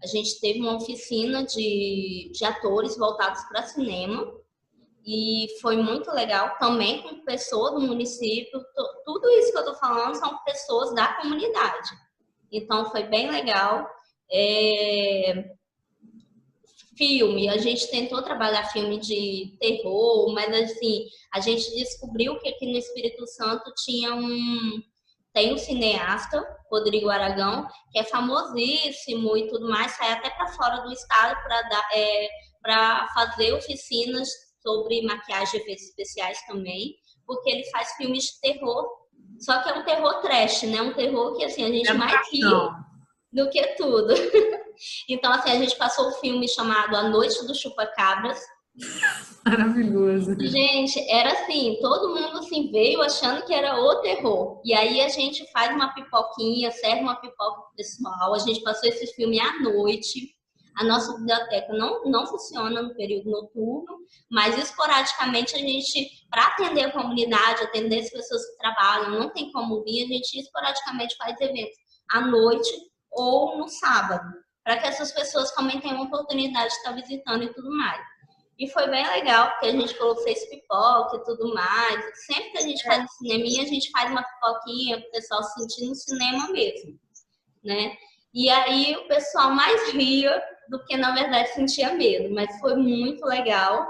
A gente teve uma oficina de atores voltados para cinema e foi muito legal também com pessoas do município. Tudo isso que eu estou falando são pessoas da comunidade, então foi bem legal. Filme, a gente tentou trabalhar filme de terror, mas assim, a gente descobriu que aqui no Espírito Santo tem um cineasta, Rodrigo Aragão, que é famosíssimo e tudo mais, sai até para fora do estado para fazer oficinas sobre maquiagem e efeitos especiais também, porque ele faz filmes de terror, só que é um terror trash, né? Um terror que assim, a gente mais ri do que tudo. Então, assim, a gente passou um filme chamado A Noite do Chupacabras. Maravilhoso. Gente, era assim, todo mundo assim, veio achando que era o terror. E aí a gente faz uma pipoquinha, serve uma pipoca pro pessoal. A gente passou esse filme à noite. A nossa biblioteca não funciona no período noturno, mas esporadicamente a gente, para atender a comunidade, atender as pessoas que trabalham, não tem como vir, a gente esporadicamente faz eventos à noite ou no sábado, para que essas pessoas também tenham a oportunidade de estar visitando e tudo mais. E foi bem legal, porque a gente fez pipoca e tudo mais. Sempre que a gente faz um cineminha, a gente faz uma pipoquinha para o pessoal se sentir no cinema mesmo, né? E aí o pessoal mais ria do que, na verdade, sentia medo. Mas foi muito legal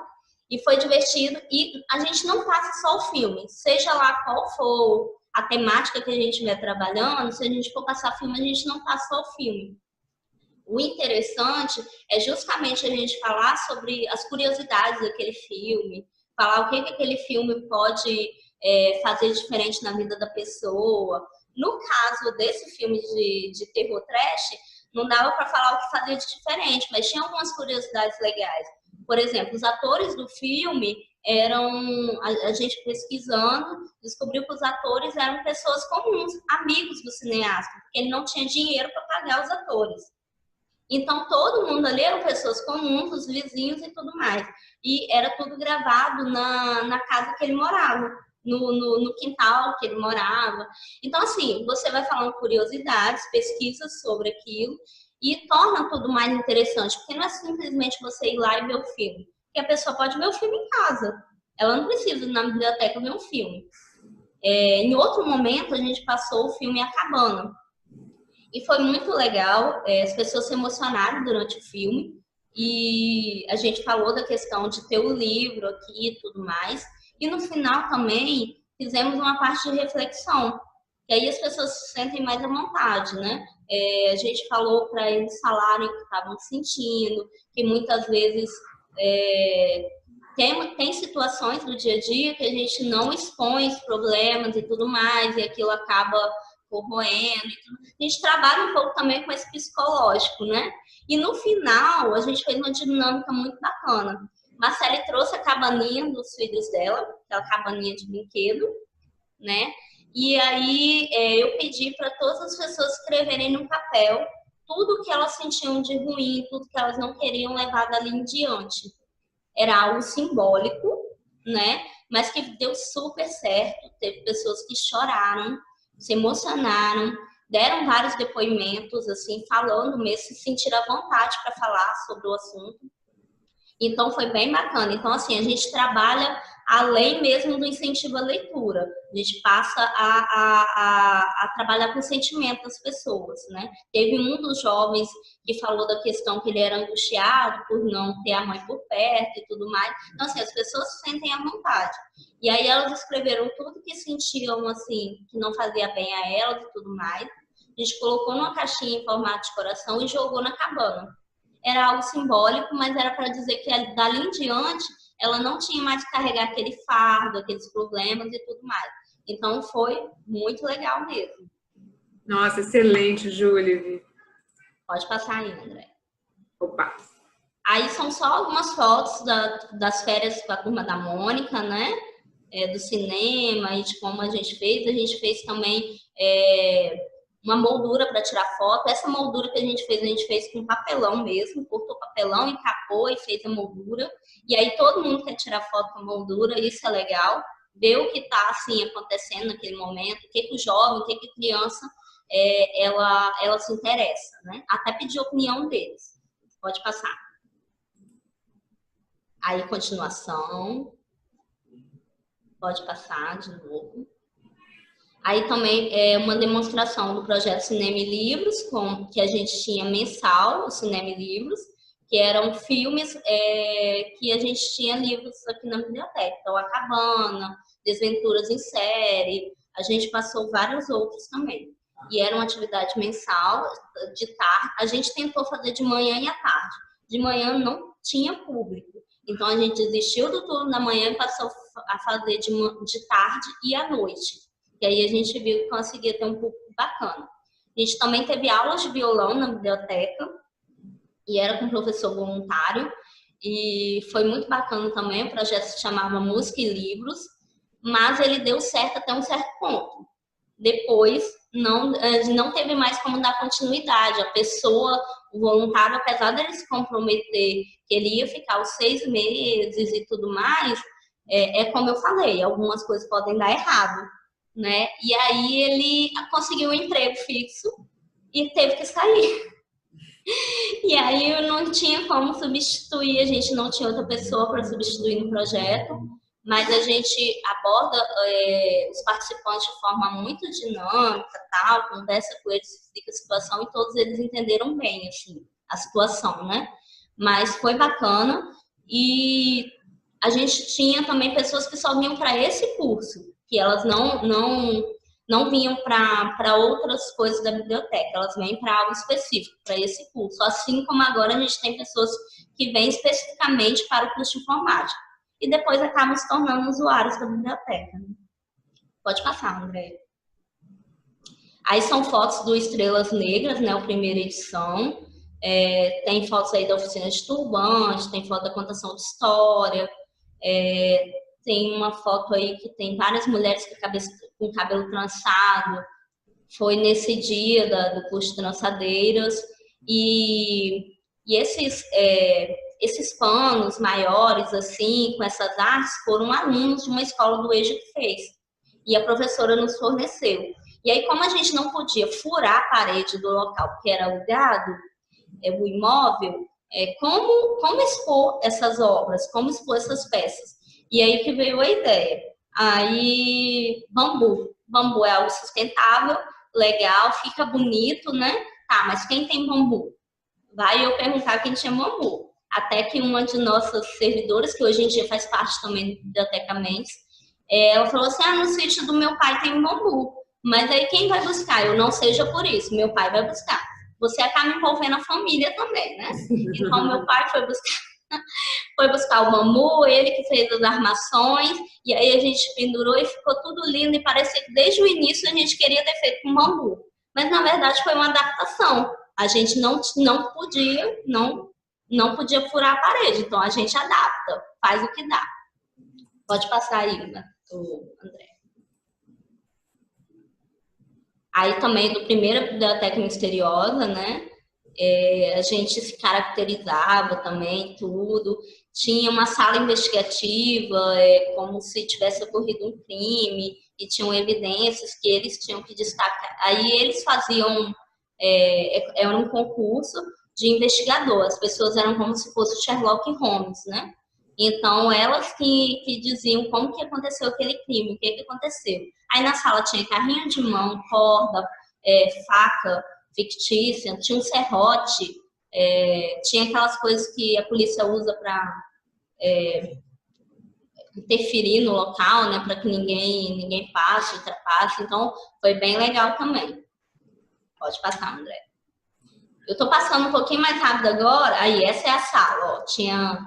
e foi divertido. E a gente não passa só o filme, seja lá qual for a temática que a gente estiver trabalhando, se a gente for passar filme, a gente não passa só o filme. O interessante é justamente a gente falar sobre as curiosidades daquele filme, falar o que aquele filme pode fazer diferente na vida da pessoa. No caso desse filme de terror trash, não dava para falar o que fazia de diferente, mas tinha algumas curiosidades legais. Por exemplo, os atores do filme a gente pesquisando, descobriu que os atores eram pessoas comuns, amigos do cineasta, porque ele não tinha dinheiro para pagar os atores. Então, todo mundo ali eram pessoas comuns, os vizinhos e tudo mais. E era tudo gravado na casa que ele morava, no quintal que ele morava. Então, assim, você vai falando curiosidades, pesquisas sobre aquilo e torna tudo mais interessante, porque não é simplesmente você ir lá e ver o filme. Porque a pessoa pode ver o filme em casa. Ela não precisa ir na biblioteca ver um filme. Em outro momento, a gente passou o filme A Cabana. E foi muito legal, as pessoas se emocionaram durante o filme e a gente falou da questão de ter o livro aqui e tudo mais. E no final também fizemos uma parte de reflexão, que aí as pessoas se sentem mais à vontade, né? A gente falou para eles falarem o que estavam sentindo, que muitas vezes tem situações do dia a dia que a gente não expõe os problemas e tudo mais, e aquilo acaba corroendo e tudo. A gente trabalha um pouco também com esse psicológico, né? E no final, a gente fez uma dinâmica muito bacana. Marcele trouxe a cabaninha dos filhos dela, aquela cabaninha de brinquedo, né? E aí eu pedi para todas as pessoas escreverem no papel tudo que elas sentiam de ruim, tudo que elas não queriam levar dali em diante. Era algo simbólico, né? Mas que deu super certo. Teve pessoas que choraram, se emocionaram, deram vários depoimentos, assim, falando mesmo, se sentiram à vontade para falar sobre o assunto. Então, foi bem bacana. Então, assim, a gente trabalha além mesmo do incentivo à leitura. A gente passa a trabalhar com o sentimento das pessoas, né? Teve um dos jovens que falou da questão que ele era angustiado por não ter a mãe por perto e tudo mais. Então, assim, as pessoas se sentem à vontade. E aí elas escreveram tudo que sentiam, assim, que não fazia bem a elas e tudo mais. A gente colocou numa caixinha em formato de coração e jogou na cabana. Era algo simbólico, mas era para dizer que dali em diante ela não tinha mais que carregar aquele fardo, aqueles problemas e tudo mais. Então foi muito legal mesmo. Nossa, excelente, Júlia. Pode passar aí, André. Opa! Aí são só algumas fotos das férias com a turma da Mônica, né? Do cinema e de como a gente fez. A gente fez também uma moldura para tirar foto. Essa moldura que a gente fez com papelão mesmo, cortou papelão, encapou e fez a moldura. E aí todo mundo quer tirar foto com a moldura, isso é legal. Ver o que está assim, acontecendo naquele momento, o que o jovem, o que a criança ela se interessa, né? Até pedir a opinião deles. Pode passar. Aí, continuação. Pode passar de novo. Aí também é uma demonstração do projeto Cinema e Livros, que a gente tinha mensal, o Cinema e Livros, que eram filmes que a gente tinha livros aqui na biblioteca. Então, A Cabana, Desventuras em Série, a gente passou vários outros também. E era uma atividade mensal, de tarde. A gente tentou fazer de manhã e à tarde. De manhã não tinha público. Então, a gente desistiu do turno da manhã e passou a fazer de tarde e à noite. E aí a gente viu que conseguia ter um público bacana. A gente também teve aulas de violão na biblioteca, e era com um professor voluntário, e foi muito bacana também. O projeto se chamava Música e Livros, mas ele deu certo até um certo ponto. Depois, não teve mais como dar continuidade. A pessoa, o voluntário, apesar dele se comprometer que ele ia ficar os 6 meses e tudo mais, como eu falei, algumas coisas podem dar errado, né? E aí ele conseguiu um emprego fixo e teve que sair. E aí eu não tinha como substituir, a gente não tinha outra pessoa para substituir no projeto, mas a gente aborda os participantes de forma muito dinâmica, tal, conversa com eles, explica a situação e todos eles entenderam bem, assim, a situação, né? Mas foi bacana e a gente tinha também pessoas que só vinham para esse curso, que elas não vinham para outras coisas da biblioteca, elas vêm para algo específico, para esse curso. Assim como agora a gente tem pessoas que vêm especificamente para o curso de informática e depois acabam se tornando usuários da biblioteca. Pode passar, André. Aí são fotos do Estrelas Negras, né, a primeira edição. Tem fotos aí da oficina de turbante, tem foto da contação de história, tem uma foto aí que tem várias mulheres com cabelo trançado. Foi nesse dia do curso de trançadeiras. E esses panos maiores, assim, com essas artes, foram alunos de uma escola do EJA que fez. E a professora nos forneceu. E aí, como a gente não podia furar a parede do local que era alugado, o imóvel, como expor essas obras, como expor essas peças? E aí que veio a ideia. Aí, bambu. Bambu é algo sustentável, legal, fica bonito, né? Tá, mas quem tem bambu? Vai eu perguntar quem tinha bambu. Até que uma de nossas servidoras, que hoje em dia faz parte também do Biblioteca Mendes, ela falou assim, no sítio do meu pai tem um bambu. Mas aí quem vai buscar? Eu não seja por isso, meu pai vai buscar. Você acaba envolvendo a família também, né? Então, meu pai foi buscar. Foi buscar o bambu, ele que fez as armações, e aí a gente pendurou e ficou tudo lindo, e parecia que desde o início a gente queria ter feito com bambu. Mas na verdade foi uma adaptação. A gente não podia furar a parede, então a gente adapta, faz o que dá. Pode passar aí, né, André. Aí também do primeiro Biblioteca Misteriosa, né? A gente se caracterizava também, tudo. Tinha uma sala investigativa, como se tivesse ocorrido um crime, e tinham evidências que eles tinham que destacar. Aí eles faziam, era um concurso de investigador, as pessoas eram como se fosse o Sherlock Holmes, né? Então, elas que diziam como que aconteceu aquele crime, o que aconteceu. Aí na sala tinha carrinho de mão, corda, faca fictícia, tinha um serrote, tinha aquelas coisas que a polícia usa para interferir no local, né, para que ninguém passe, ultrapasse. Então, foi bem legal também. Pode passar, André. Eu tô passando um pouquinho mais rápido agora. Aí, essa é a sala, ó. Tinha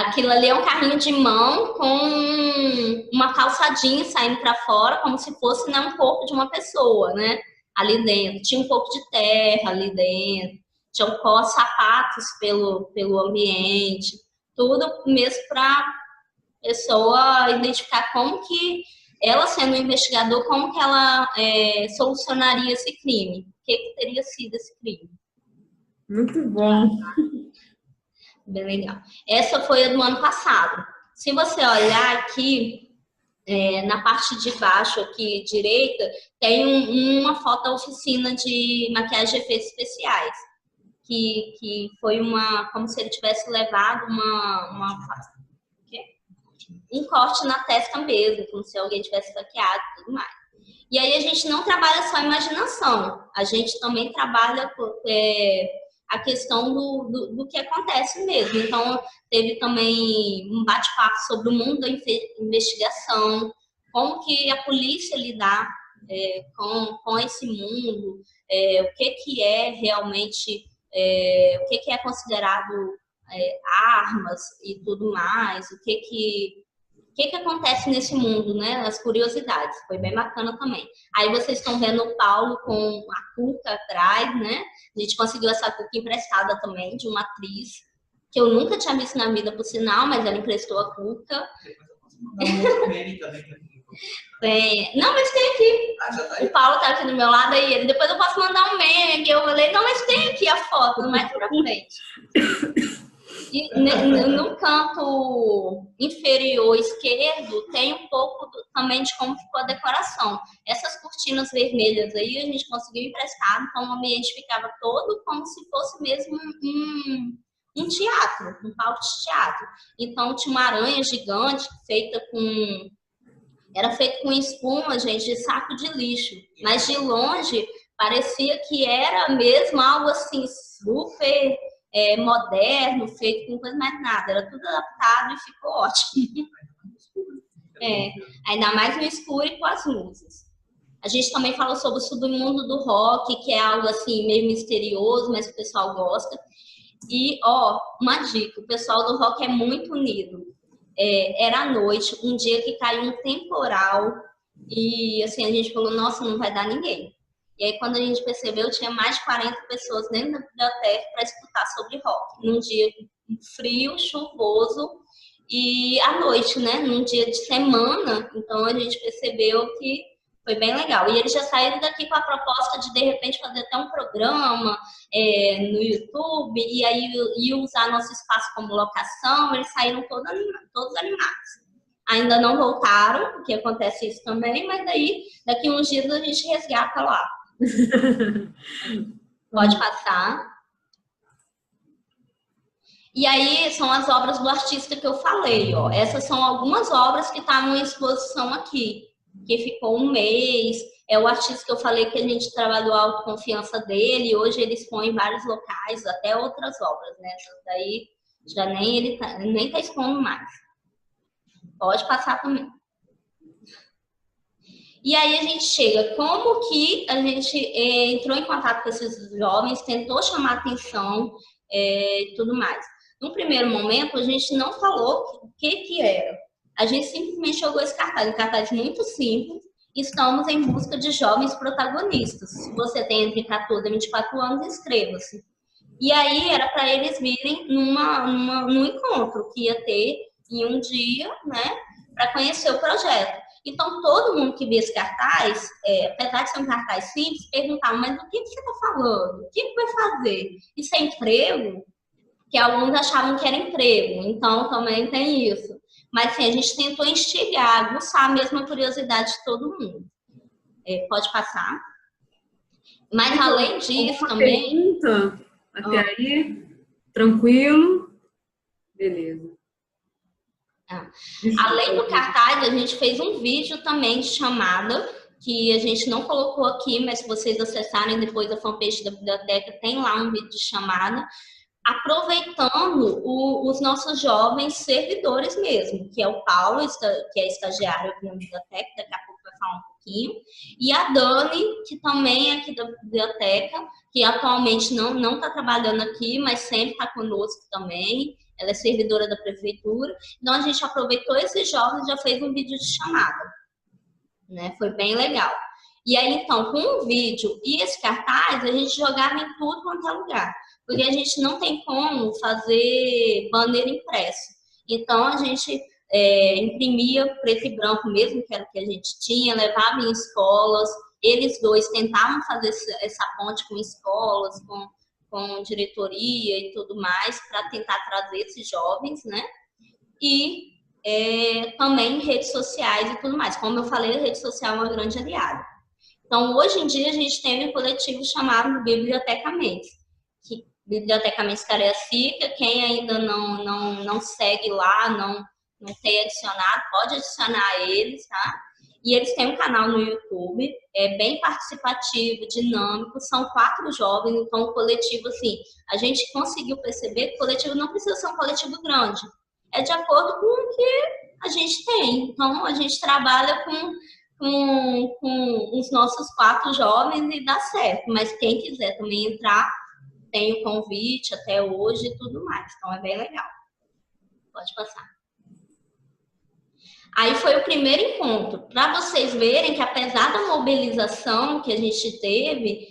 aquilo ali, é um carrinho de mão com uma calçadinha saindo para fora, como se fosse, né, um corpo de uma pessoa, né? Ali dentro. Tinha um pouco de terra ali dentro. Tinha sapatos pelo ambiente. Tudo mesmo para pessoa identificar como que ela, sendo um investigador, como que ela solucionaria esse crime. O que teria sido esse crime. Muito bom. Bem legal. Essa foi a do ano passado. Se você olhar aqui, na parte de baixo aqui, direita, tem uma foto da oficina de maquiagem de efeitos especiais. Que foi como se ele tivesse levado um corte na testa mesmo, como se alguém tivesse maquiado e tudo mais. E aí a gente não trabalha só a imaginação, a gente também trabalha a questão do que acontece mesmo. Então, teve também um bate-papo sobre o mundo da investigação, como que a polícia lidar com esse mundo, o que é realmente, o que é considerado armas e tudo mais, o que acontece nesse mundo, né? As curiosidades, foi bem bacana também. Aí vocês estão vendo o Paulo com a cuca atrás, né? A gente conseguiu essa cuca emprestada também de uma atriz, que eu nunca tinha visto na vida, por sinal, mas ela emprestou a cuca. Não, mas tem aqui. O Paulo tá aqui do meu lado aí. Depois eu posso mandar um meme. Eu falei, não, mas tem aqui a foto, mais pra frente. E no canto inferior esquerdo tem um pouco também de como ficou a decoração. Essas cortinas vermelhas aí a gente conseguiu emprestar, então o ambiente ficava todo como se fosse mesmo um teatro, um palco de teatro. Então tinha uma aranha gigante era feita com espuma, gente, de saco de lixo. Mas de longe parecia que era mesmo algo assim super moderno, feito com coisa mais nada. Era tudo adaptado e ficou ótimo. Ainda mais no escuro e com as luzes. A gente também falou sobre o submundo do rock, que é algo assim meio misterioso, mas que o pessoal gosta. E, uma dica, o pessoal do rock é muito unido. Era à noite, um dia que caiu um temporal e assim, a gente falou, nossa, não vai dar ninguém. E aí, quando a gente percebeu, tinha mais de 40 pessoas dentro da biblioteca para escutar sobre rock. Num dia frio, chuvoso e à noite, né? Num dia de semana. Então, a gente percebeu que foi bem legal. E eles já saíram daqui com a proposta de repente, fazer até um programa no YouTube e aí usar nosso espaço como locação. Eles saíram todos animados. Ainda não voltaram, porque acontece isso também, mas daqui uns dias a gente resgata lá. Pode passar. E aí são as obras do artista que eu falei, ó. Essas são algumas obras que estavam em exposição aqui, que ficou um mês. É o artista que eu falei que a gente trabalhou a autoconfiança dele, e hoje ele expõe em vários locais, até outras obras, né? Daí já nem tá expondo mais. Pode passar também. E aí a gente chega, como que a gente entrou em contato com esses jovens, tentou chamar atenção e tudo mais. No primeiro momento, a gente não falou o que era. A gente simplesmente jogou esse cartaz, um cartaz muito simples. Estamos em busca de jovens protagonistas. Se você tem entre 14 e 24 anos, inscreva-se. E aí era para eles virem num encontro que ia ter em um dia, né, para conhecer o projeto. Então, todo mundo que via esse cartaz, apesar de ser um cartaz simples, perguntava, mas do que você está falando? O que vai fazer? Isso é emprego? Que alguns achavam que era emprego, então também tem isso. Mas assim, a gente tentou instigar, aguçar mesmo a curiosidade de todo mundo. Pode passar. Mas além disso também... Pergunta até aí? Tranquilo? Beleza. Além do cartaz, a gente fez um vídeo também de chamada, que a gente não colocou aqui, mas se vocês acessarem depois a fanpage da biblioteca, tem lá um vídeo de chamada, aproveitando os nossos jovens servidores mesmo, que é o Paulo, que é estagiário aqui na biblioteca, daqui a pouco vai falar um pouquinho, e a Dani, que também é aqui da biblioteca, que atualmente não está trabalhando aqui, mas sempre está conosco também, ela é servidora da prefeitura. Então, a gente aproveitou esses jovens e já fez um vídeo de chamada, né? Foi bem legal. E aí, então, com o vídeo e esse cartaz, a gente jogava em tudo quanto é lugar, porque a gente não tem como fazer banner impresso. Então, a gente imprimia preto e branco mesmo, que era o que a gente tinha, levava em escolas. Eles dois tentavam fazer essa ponte com escolas, com diretoria e tudo mais, para tentar trazer esses jovens, né? E também redes sociais e tudo mais. Como eu falei, a rede social é uma grande aliada. Então, hoje em dia, a gente tem um coletivo chamado Bibliotecamente, que Bibliotecamente Cariacica, quem ainda não segue lá, não tem adicionado, pode adicionar eles, tá? E eles têm um canal no YouTube, é bem participativo, dinâmico, são 4 jovens, então o coletivo, assim, a gente conseguiu perceber que o coletivo não precisa ser um coletivo grande, é de acordo com o que a gente tem. Então, a gente trabalha com os nossos 4 jovens e dá certo, mas quem quiser também entrar, tem o convite até hoje e tudo mais, então é bem legal. Pode passar. Aí foi o primeiro encontro, para vocês verem que apesar da mobilização que a gente teve,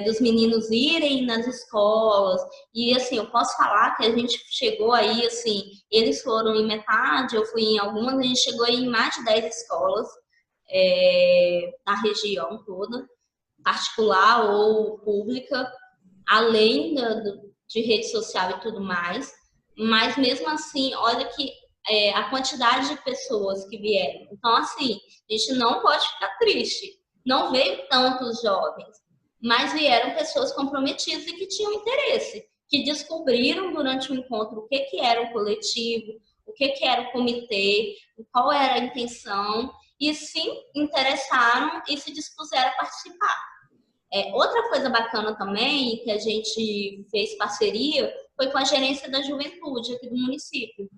dos meninos irem nas escolas, e assim, eu posso falar que a gente chegou aí, assim, eles foram em metade, eu fui em algumas, a gente chegou aí em mais de 10 escolas, na região toda, particular ou pública, além de rede social e tudo mais, mas mesmo assim, olha que a quantidade de pessoas que vieram. Então, assim, a gente não pode ficar triste. Não veio tantos jovens, mas vieram pessoas comprometidas e que tinham interesse, que descobriram durante o encontro o que era o coletivo, o que era o comitê, qual era a intenção, e se interessaram e se dispuseram a participar. Outra coisa bacana também, que a gente fez parceria, foi com a gerência da juventude aqui do município.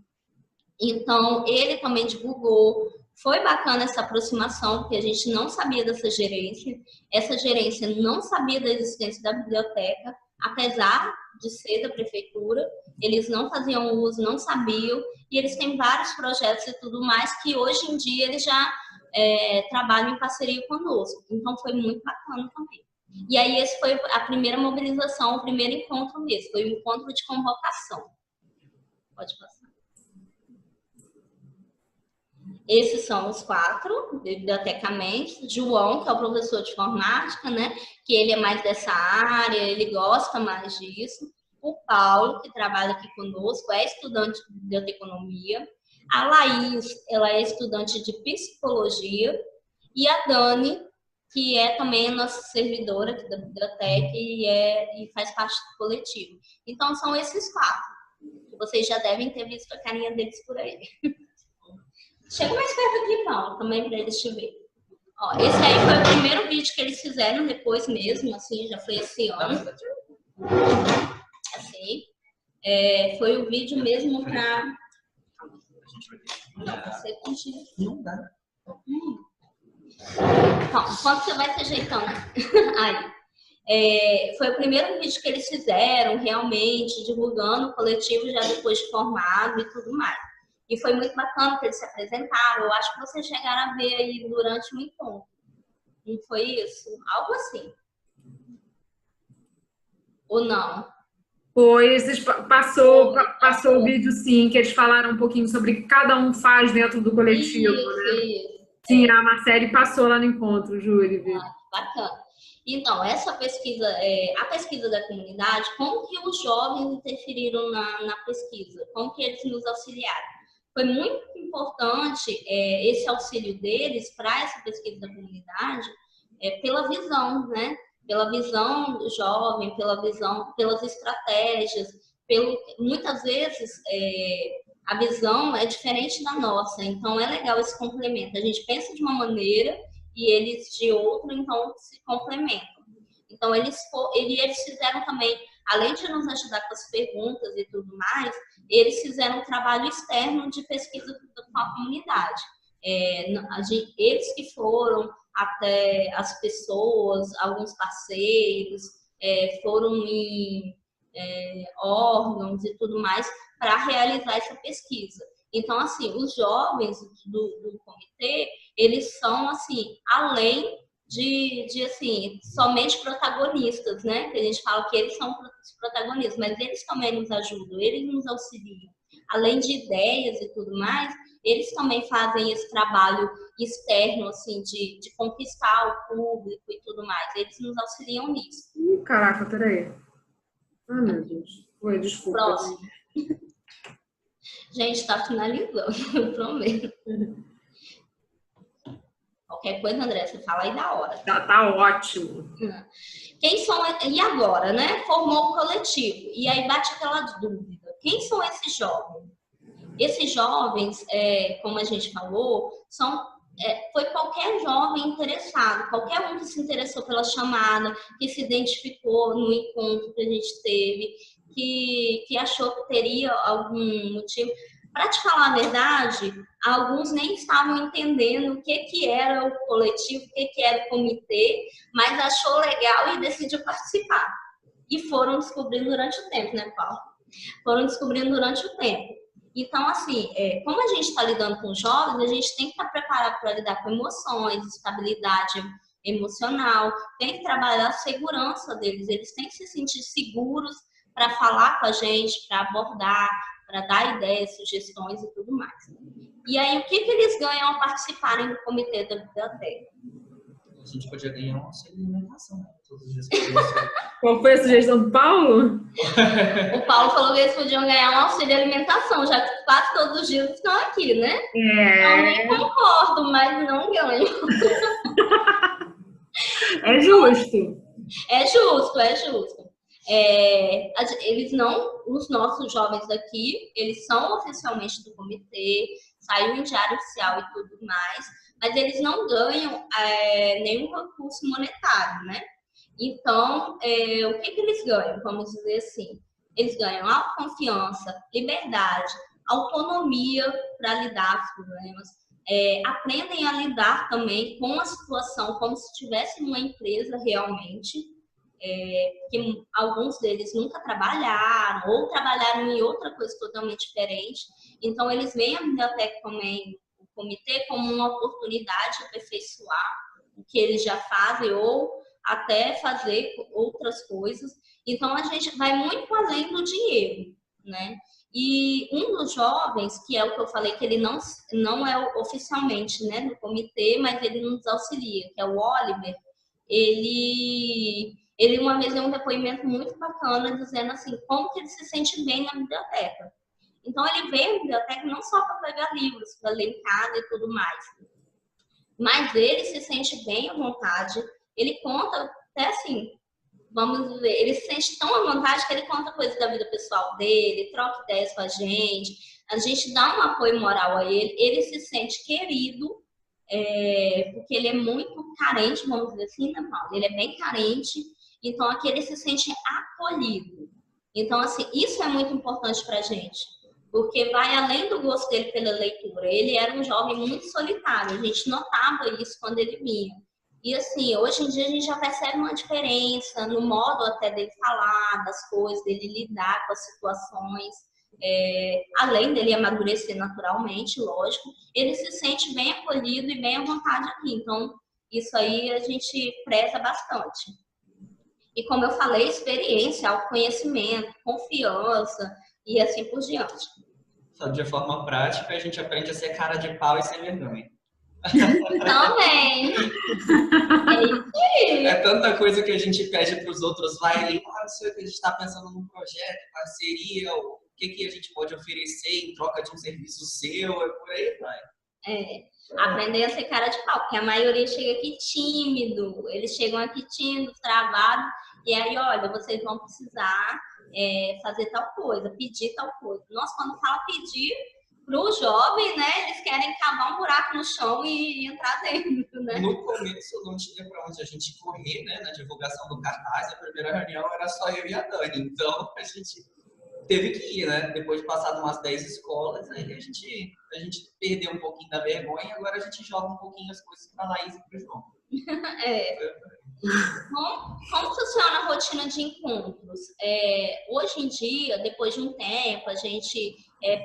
Então, ele também divulgou. Foi bacana essa aproximação, porque a gente não sabia dessa gerência. Essa gerência não sabia da existência da biblioteca, apesar de ser da prefeitura. Eles não faziam uso, não sabiam. E eles têm vários projetos e tudo mais, que hoje em dia eles já trabalham em parceria conosco. Então, foi muito bacana também. E aí, esse foi a primeira mobilização, o primeiro encontro mesmo. Foi um encontro de convocação. Pode passar. Esses são os 4, bibliotecamente. João, que é o professor de informática, né? Que ele é mais dessa área, ele gosta mais disso. O Paulo, que trabalha aqui conosco, é estudante de biblioteconomia. A Laís, ela é estudante de psicologia. E a Dani, que é também a nossa servidora aqui da biblioteca e faz parte do coletivo. Então, são esses 4. Vocês já devem ter visto a carinha deles por aí. Chega mais perto aqui, Paulo, também para eles te verem. Ó, esse aí foi o primeiro vídeo que eles fizeram depois mesmo, assim, já foi esse ano. Assim, foi o vídeo mesmo para... Não, você continua. Não dá. Então, enquanto você vai se ajeitando aí. Foi o primeiro vídeo que eles fizeram, realmente, divulgando o coletivo já depois de formado e tudo mais. E foi muito bacana que eles se apresentaram. Eu acho que vocês chegaram a ver aí durante o encontro. Não foi isso? Algo assim. Ou não? Foi, passou o vídeo, sim, que eles falaram um pouquinho sobre o que cada um faz dentro do coletivo, né? Isso. Sim, a Marcele passou lá no encontro, Júlia. Bacana. Então, essa pesquisa, a pesquisa da comunidade, como que os jovens interferiram na pesquisa? Como que eles nos auxiliaram? Foi muito importante esse auxílio deles para essa pesquisa da comunidade, pela visão, né? Pela visão do jovem, pela visão, pelas estratégias, muitas vezes a visão é diferente da nossa, então é legal esse complemento. A gente pensa de uma maneira e eles de outra, então se complementam. Então eles fizeram também, além de nos ajudar com as perguntas e tudo mais, eles fizeram um trabalho externo de pesquisa com a comunidade. Eles que foram até as pessoas, alguns parceiros, foram em órgãos e tudo mais para realizar essa pesquisa. Então, assim, os jovens do comitê, eles são, assim, além de assim, somente protagonistas, né? Que a gente fala que eles são os protagonistas, mas eles também nos ajudam, eles nos auxiliam. Além de ideias e tudo mais, eles também fazem esse trabalho externo, assim, de conquistar o público e tudo mais. Eles nos auxiliam nisso. Caraca, peraí. Ai, meu Deus. Oi, desculpa. Próximo. Gente, está finalizando, eu prometo. Qualquer coisa, André, você fala aí da hora. Tá ótimo. Quem são... E agora, né? Formou o coletivo. E aí bate aquela dúvida. Quem são esses jovens? Esses jovens, como a gente falou, foi qualquer jovem interessado, qualquer um que se interessou pela chamada, que se identificou no encontro que a gente teve, que achou que teria algum motivo. Para te falar a verdade, alguns nem estavam entendendo o que era o coletivo, o que era o comitê, mas achou legal e decidiu participar. E foram descobrindo durante o tempo, né, Paulo? Foram descobrindo durante o tempo. Então, assim, como a gente está lidando com jovens, a gente tem que estar preparado para lidar com emoções, estabilidade emocional, tem que trabalhar a segurança deles, eles têm que se sentir seguros para falar com a gente, para abordar, para dar ideias, sugestões e tudo mais. E aí, o que eles ganham ao participarem do comitê da biblioteca? A gente podia ganhar um auxílio de alimentação, né? Todos os dias. Qual foi a sugestão do Paulo? O Paulo falou que eles podiam ganhar um auxílio de alimentação, já que quase todos os dias estão aqui, né? Eu nem concordo, mas não ganho. É justo. É justo. Eles não, os nossos jovens daqui, eles são oficialmente do comitê, saiu em diário oficial e tudo mais, mas eles não ganham nenhum recurso monetário, né? Então, o que eles ganham? Vamos dizer assim, eles ganham autoconfiança, liberdade, autonomia para lidar com os problemas, aprendem a lidar também com a situação como se estivesse numa empresa realmente, que alguns deles nunca trabalharam ou trabalharam em outra coisa totalmente diferente. Então, eles veem a biblioteca também, o comitê, como uma oportunidade de aperfeiçoar o que eles já fazem ou até fazer outras coisas. Então, a gente vai muito além do dinheiro, né? E um dos jovens, que é o que eu falei, que ele não é oficialmente, né, no comitê, mas ele nos auxilia, que é o Oliver, ele uma vez deu um depoimento muito bacana, dizendo assim, como que ele se sente bem na biblioteca. Então, ele veio à biblioteca não só para pegar livros, para ler em casa e tudo mais, mas ele se sente bem à vontade. Ele conta até assim, vamos dizer, ele se sente tão à vontade que ele conta coisas da vida pessoal dele, troca ideias com a gente dá um apoio moral a ele se sente querido, porque ele é muito carente, vamos dizer assim, né, Paulo? Ele é bem carente, então aqui ele se sente acolhido. Então, assim, isso é muito importante pra gente, porque vai além do gosto dele pela leitura. Ele era um jovem muito solitário, a gente notava isso quando ele vinha. E assim, hoje em dia a gente já percebe uma diferença no modo até dele falar das coisas, dele lidar com as situações. Além dele amadurecer naturalmente, lógico, ele se sente bem acolhido e bem à vontade aqui. Então, isso aí a gente preza bastante. E como eu falei, experiência, autoconhecimento, confiança e assim por diante. Só de forma prática, a gente aprende a ser cara de pau e sem vergonha. Também. É isso aí. É tanta coisa que a gente pede para os outros, vai, não sei o que a gente está pensando num projeto, parceria, o que a gente pode oferecer em troca de um serviço seu, por aí vai. Aprender a ser cara de pau, porque a maioria chega aqui tímido, eles chegam aqui tímidos, travados, e aí, olha, vocês vão precisar fazer tal coisa, pedir tal coisa. Nossa, quando fala pedir para o jovem, né, eles querem cavar um buraco no chão e entrar dentro, né? No começo não tinha para onde a gente correr, né, na divulgação do cartaz, a primeira reunião era só eu e a Dani, então a gente teve que ir, né? Depois de passar umas 10 escolas, aí a gente perdeu um pouquinho da vergonha, agora a gente joga um pouquinho as coisas para a Laís e para o João. Como funciona a rotina de encontros? Hoje em dia, depois de um tempo, a gente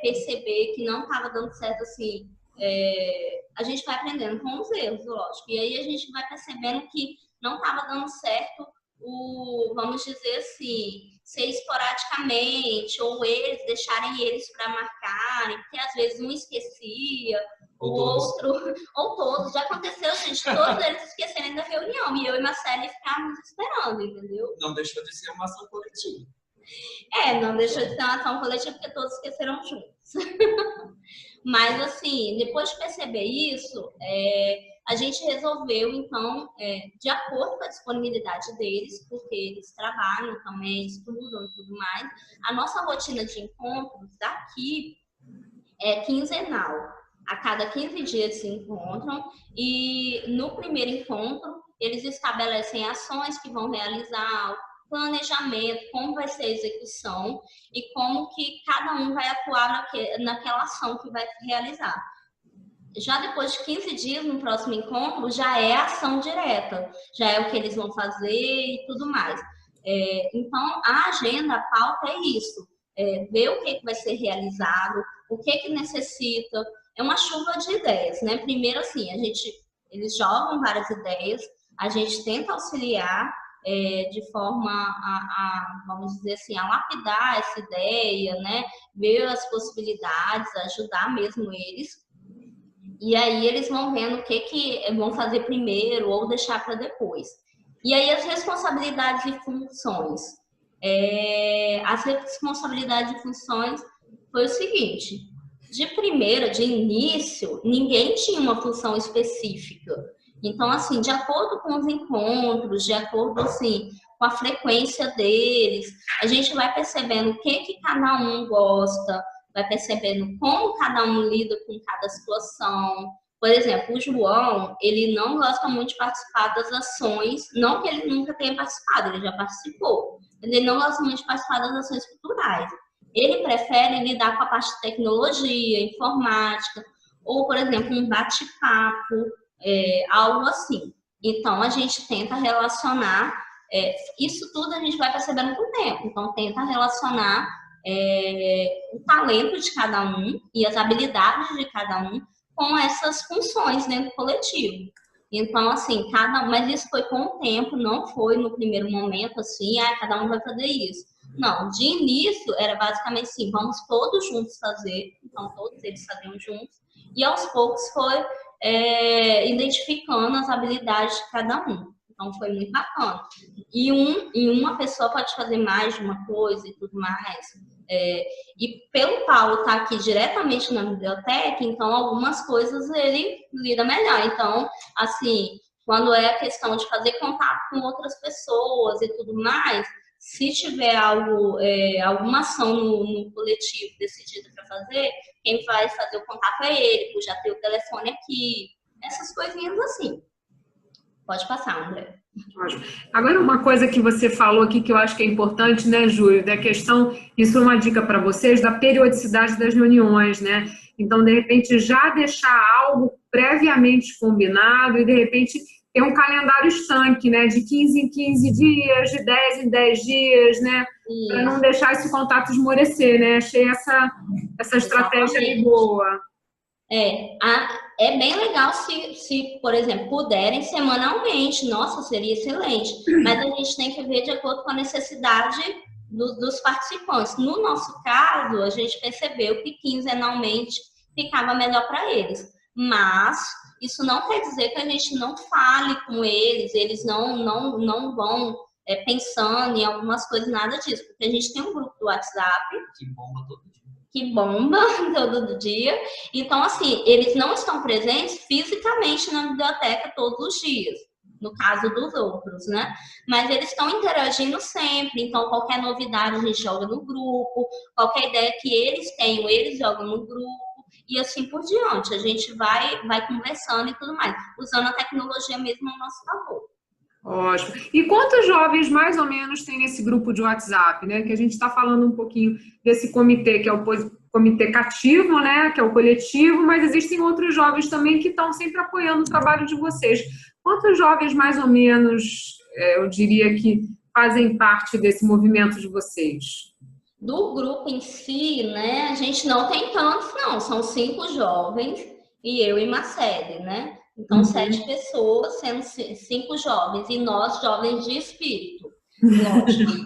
perceber que não estava dando certo assim, a gente vai aprendendo com os erros, lógico. E aí a gente vai percebendo que não estava dando certo vamos dizer assim, ser esporadicamente, ou eles deixarem eles para marcarem, porque às vezes um esquecia, o outro, ou todos. Já aconteceu, gente, todos eles esquecerem da reunião, e eu e Marcele ficávamos esperando, entendeu? Não deixou de ser uma ação coletiva. Não deixou de ser uma ação coletiva, porque todos esqueceram juntos. Mas, assim, depois de perceber isso, a gente resolveu, então, de acordo com a disponibilidade deles, porque eles trabalham também, estudam e tudo mais, a nossa rotina de encontros daqui é quinzenal. A cada 15 dias se encontram e no primeiro encontro eles estabelecem ações que vão realizar, planejamento, como vai ser a execução e como que cada um vai atuar naquela ação que vai realizar. Já depois de 15 dias, no próximo encontro, já é ação direta, já é o que eles vão fazer e tudo mais. Então, a agenda, a pauta é isso, ver o que vai ser realizado, o que necessita. É uma chuva de ideias, né? Primeiro, assim, eles jogam várias ideias, a gente tenta auxiliar de forma vamos dizer assim, a lapidar essa ideia, né? Ver as possibilidades, ajudar mesmo eles. E aí eles vão vendo o que vão fazer primeiro ou deixar para depois. E aí as responsabilidades e funções. As responsabilidades e funções foi o seguinte: de início, ninguém tinha uma função específica. Então, assim, de acordo com os encontros, de acordo, assim, com a frequência deles, a gente vai percebendo o que cada um gosta, vai percebendo como cada um lida com cada situação. Por exemplo, o João, ele não gosta muito de participar das ações, não que ele nunca tenha participado, ele já participou, mas ele não gosta muito de participar das ações culturais. Ele prefere lidar com a parte de tecnologia, informática, ou, por exemplo, um bate-papo, algo assim. Então, a gente tenta relacionar, isso tudo a gente vai percebendo com o tempo, então tenta relacionar o talento de cada um e as habilidades de cada um com essas funções dentro do coletivo. Então, assim, mas isso foi com o tempo, não foi no primeiro momento assim, cada um vai fazer isso. Não, de início era basicamente assim, vamos todos juntos fazer, então todos eles faziam juntos, e aos poucos foi identificando as habilidades de cada um. Então foi muito bacana. E uma pessoa pode fazer mais de uma coisa e tudo mais. E pelo Paulo estar aqui diretamente na biblioteca, então algumas coisas ele lida melhor. Então, assim, quando é a questão de fazer contato com outras pessoas e tudo mais, se tiver alguma ação no coletivo decidida para fazer, quem vai fazer o contato é ele, por já ter o telefone aqui, essas coisinhas assim. Pode passar, André. Agora, uma coisa que você falou aqui que eu acho que é importante, né, Júlio, da questão, isso é uma dica para vocês, da periodicidade das reuniões, né? Então, de repente, já deixar algo previamente combinado e, de repente, ter um calendário estanque, né? De 15 em 15 dias, de 10 em 10 dias, né? Para não deixar esse contato esmorecer, né? Achei essa estratégia aí boa. É bem legal se, por exemplo, puderem semanalmente. Nossa, seria excelente. Mas a gente tem que ver de acordo com a necessidade dos participantes. No nosso caso, a gente percebeu que quinzenalmente ficava melhor para eles. Mas isso não quer dizer que a gente não fale com eles não vão pensando em algumas coisas, nada disso. Porque a gente tem um grupo do WhatsApp que bomba todo dia. Então, assim, eles não estão presentes fisicamente na biblioteca todos os dias, no caso dos outros, né? Mas eles estão interagindo sempre. Então, qualquer novidade a gente joga no grupo, qualquer ideia que eles tenham, eles jogam no grupo. E assim por diante, a gente vai conversando e tudo mais, usando a tecnologia mesmo ao nosso favor. Ótimo. E quantos jovens, mais ou menos, tem nesse grupo de WhatsApp, né? Que a gente está falando um pouquinho desse comitê, que é o comitê cativo, né? Que é o coletivo, mas existem outros jovens também que estão sempre apoiando o trabalho de vocês. Quantos jovens, mais ou menos, eu diria que fazem parte desse movimento de vocês? Do grupo em si, né? A gente não tem tantos, não. São 5 jovens e eu e Marcele, né? Então, 7 pessoas, sendo 5 jovens, e nós, jovens de espírito, lógico.